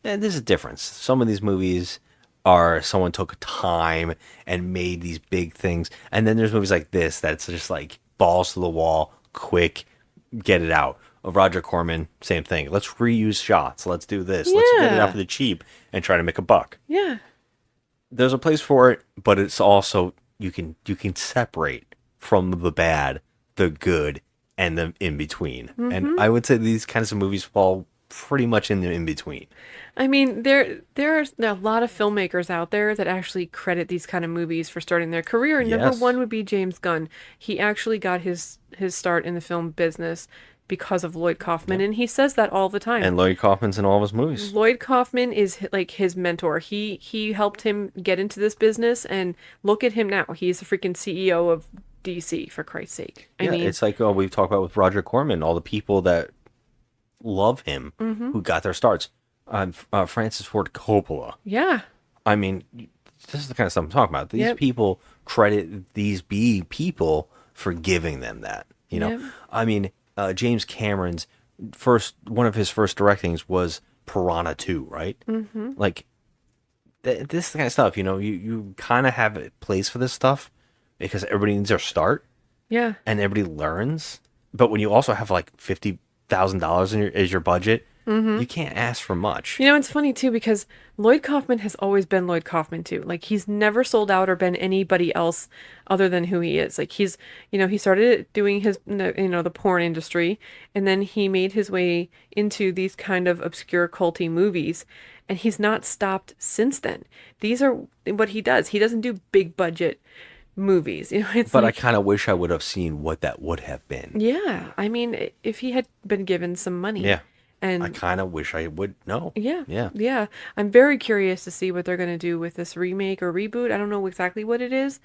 And there's a difference. Some of these movies are someone took time and made these big things, and then there's movies like this that's just like balls to the wall, quick, get it out. Roger Corman, same thing. Let's reuse shots. Let's do this. Let's get it out for the cheap and try to make a buck. Yeah. There's a place for it, but it's also you can separate from the bad, the good, and the in between. Mhm. And I would say these kinds of movies fall pretty much in the in between. I mean, there are a lot of filmmakers out there that actually credit these kind of movies for starting their career. And number Yes. one would be James Gunn. He actually got his start in the film business because of Lloyd Kaufman, and he says that all the time. And Lloyd Kaufman's in all of his movies. Lloyd Kaufman is like his mentor. He helped him get into this business, and look at him now. He's the freaking CEO of DC, for Christ's sake. I mean, it's like we've talked about with Roger Corman, all the people that love him Mhm. who got their starts. Francis Ford Coppola. yeah. I mean, this is the kind of stuff I'm talking about. These Yep. people credit these people for giving them that. You know, Yep. I mean, James Cameron's one of his first directings was Piranha 2, right? Mhm. Like this kind of stuff. You know, you kind of have a place for this stuff because everybody needs their start. Yeah. And everybody learns. But when you also have like $50,000 as your budget, Mhm. you can't ask for much. You know, it's funny too because Lloyd Kaufman has always been Lloyd Kaufman too. Like, he's never sold out or been anybody else other than who he is. Like, he started doing his, the porn industry, and then he made his way into these kind of obscure culty movies, and he's not stopped since then. These are what he does. He doesn't do big budget movies. It's But like, I kind of wish I would have seen what that would have been. yeah. I mean, if he had been given some money. Yeah. And I kind of wish I would know. Yeah. Yeah. Yeah. I'm very curious to see what they're going to do with this remake or reboot. I don't know exactly what it is,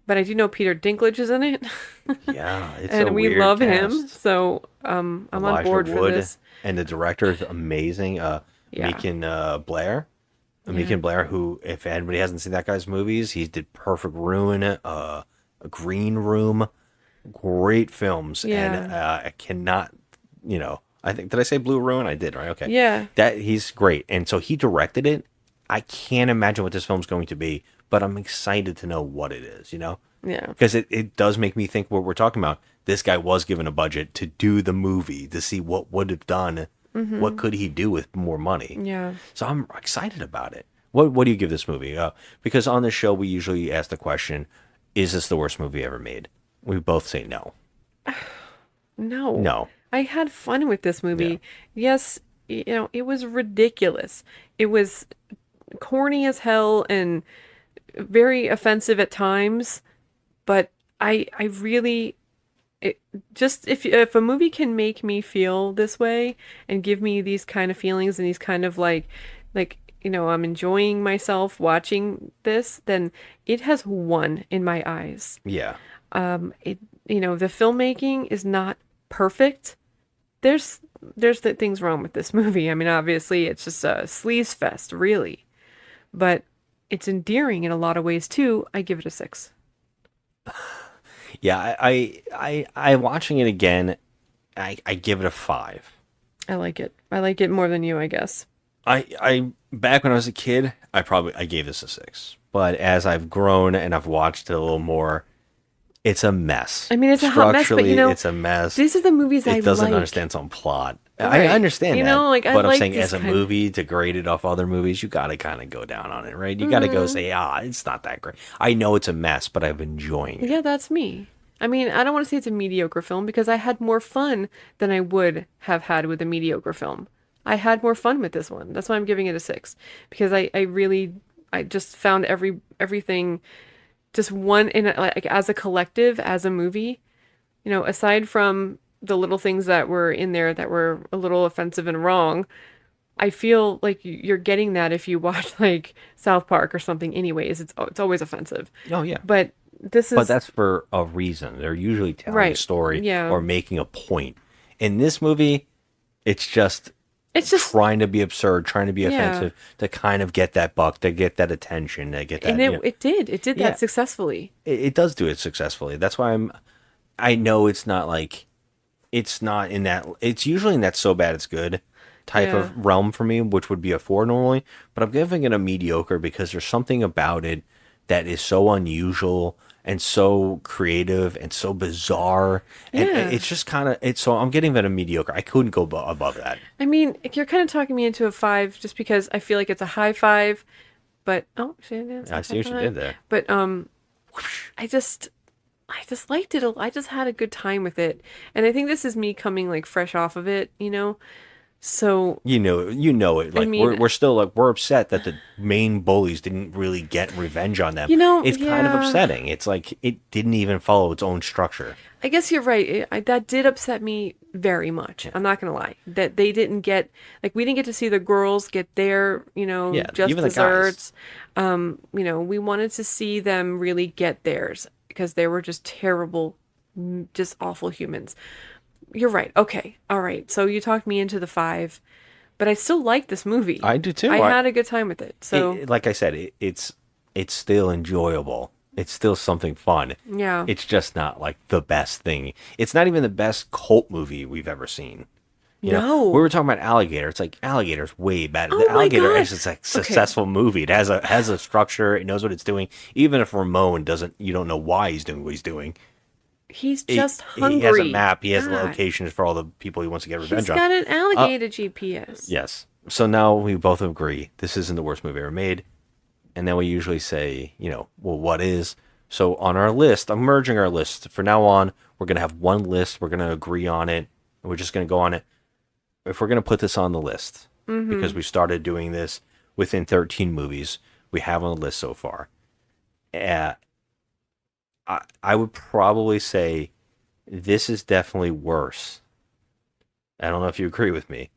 but I do know Peter Dinklage is in it. Yeah. It's and a we weird love him. cast. So I'm on Elijah board for Wood, this. And the director is amazing. Yeah. Meakin Blair. Meakin Blair, who, if anybody hasn't seen that guy's movies, he did Perfect Ruin, A Green Room. Great films. Yeah. And I cannot, I think, did I say Blue Ruin? I did, right? Okay. Yeah. He's great. And so he directed it. I can't imagine what this film's going to be, but I'm excited to know what it is, Yeah. Because it does make me think what we're talking about. This guy was given a budget to do the movie, to see what would have done, Mhm. what could he do with more money. Yeah. So I'm excited about it. What do you give this movie? Because on the show, we usually ask the question, is this the worst movie ever made? We both say no. No. No. I had fun with this movie. Yes, it was ridiculous. It was corny as hell and very offensive at times, but I really if a movie can make me feel this way and give me these kind of feelings and these kind of like I'm enjoying myself watching this, then it has won in my eyes. Yeah. The filmmaking is not perfect. There's things wrong with this movie. I mean, obviously it's just a sleaze fest, really, but it's endearing in a lot of ways too. I give it a 6. Yeah, I watching it again, I give it a 5. I like it. I like it more than you, I guess. I back when I was a kid, I gave this a 6. But as I've grown and I've watched it a little more, It's a mess. I mean, it's a hot mess, but it's a mess. These are the movies I like. It doesn't understand some plot. Right. I understand that. Like, but I'm like saying as a movie, to grade it off other movies, you got to kind of go down on it, right? You got to go say, it's not that great. I know it's a mess, but I'm enjoying it. Yeah, that's me. I mean, I don't want to say it's a mediocre film because I had more fun than I would have had with a mediocre film. I had more fun with this one. That's why I'm giving it a 6. Because I just found everything just one in like as a collective, as a movie, aside from the little things that were in there that were a little offensive and wrong, I feel like you're getting that if you watch like South Park or something. Anyways, it's always offensive. Oh yeah, but but that's for a reason. They're usually telling a story or making a point. In this movie, it's just trying to be absurd, trying to be offensive, to kind of get that buck, to get that attention, to get that. And it did that successfully. It does do it successfully. That's why I know it's not like, it's not in that. It's usually in that so bad it's good type of realm for me, which would be a 4 normally. But I'm giving it a mediocre because there's something about it that is so unusual and so creative and so bizarre, and it's just kind of so I'm getting it a mediocre. I couldn't go above that. I mean, you're kind of talking me into a 5 just because I feel like it's a high 5, but I see what you did there. But I just liked it. I just had a good time with it, and I think this is me coming like fresh off of it, So you know it. Like, I mean, we're still like, we're upset that the main bullies didn't really get revenge on them. It's kind of upsetting. It's like it didn't even follow its own structure. I guess you're right. That did upset me very much. I'm not gonna lie. That they didn't get, like, we didn't get to see the girls get their just desserts. We wanted to see them really get theirs because they were just terrible, just awful humans. You're right. Okay. All right. So you talked me into the 5, but I still like this movie. I do too. I had a good time with it. So like I said, it's still enjoyable. It's still something fun. Yeah. It's just not like the best thing. It's not even the best cult movie we've ever seen. You know, we were talking about Alligator. It's like Alligator's way better. The Alligator is just like successful movie. It has a structure. It knows what it's doing. Even if Ramon doesn't, you don't know why he's doing what he's doing. He's just hungry. He has a map. He has locations for all the people he wants to get revenge on. He's got an alligator GPS. Yes. So now we both agree this isn't the worst movie ever made. And then we usually say, well, what is? So on our list, I'm merging our list. For now on, we're going to have one list. We're going to agree on it. And we're just going to go on it. If we're going to put this on the list, because we started doing this within 13 movies we have on the list so far. I would probably say this is definitely worse. I don't know if you agree with me.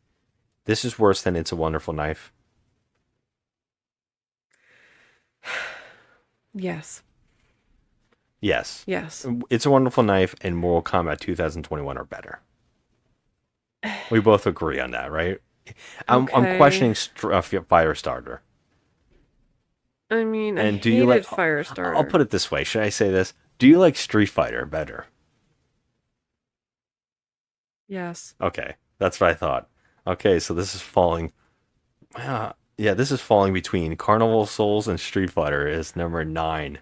This is worse than It's a Wonderful Knife. Yes. Yes. Yes. It's a Wonderful Knife and Mortal Kombat 2021 are better. We both agree on that, right? I'm questioning Firestarter. I mean, and I hated Firestarter. I'll put it this way. Should I say this? Do you like Street Fighter better? Yes. Okay, that's what I thought. Okay, so this is falling. This is falling between Carnival Souls and Street Fighter is number 9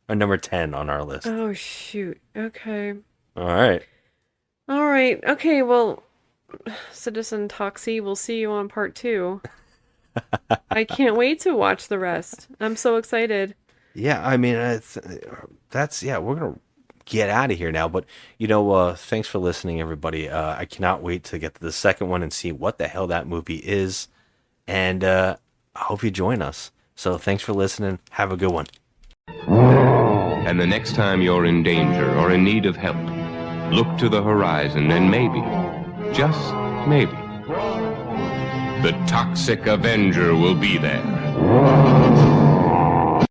or number 10 on our list. Oh shoot. Okay. All right. Okay. Well, Citizen Toxie, we'll see you on part 2. I can't wait to watch the rest. I'm so excited. Yeah, I mean, we're going to get out of here now. But, thanks for listening, everybody. I cannot wait to get to the second one and see what the hell that movie is. And I hope you join us. So thanks for listening. Have a good one. And the next time you're in danger or in need of help, look to the horizon and maybe, just maybe, the Toxic Avenger will be there.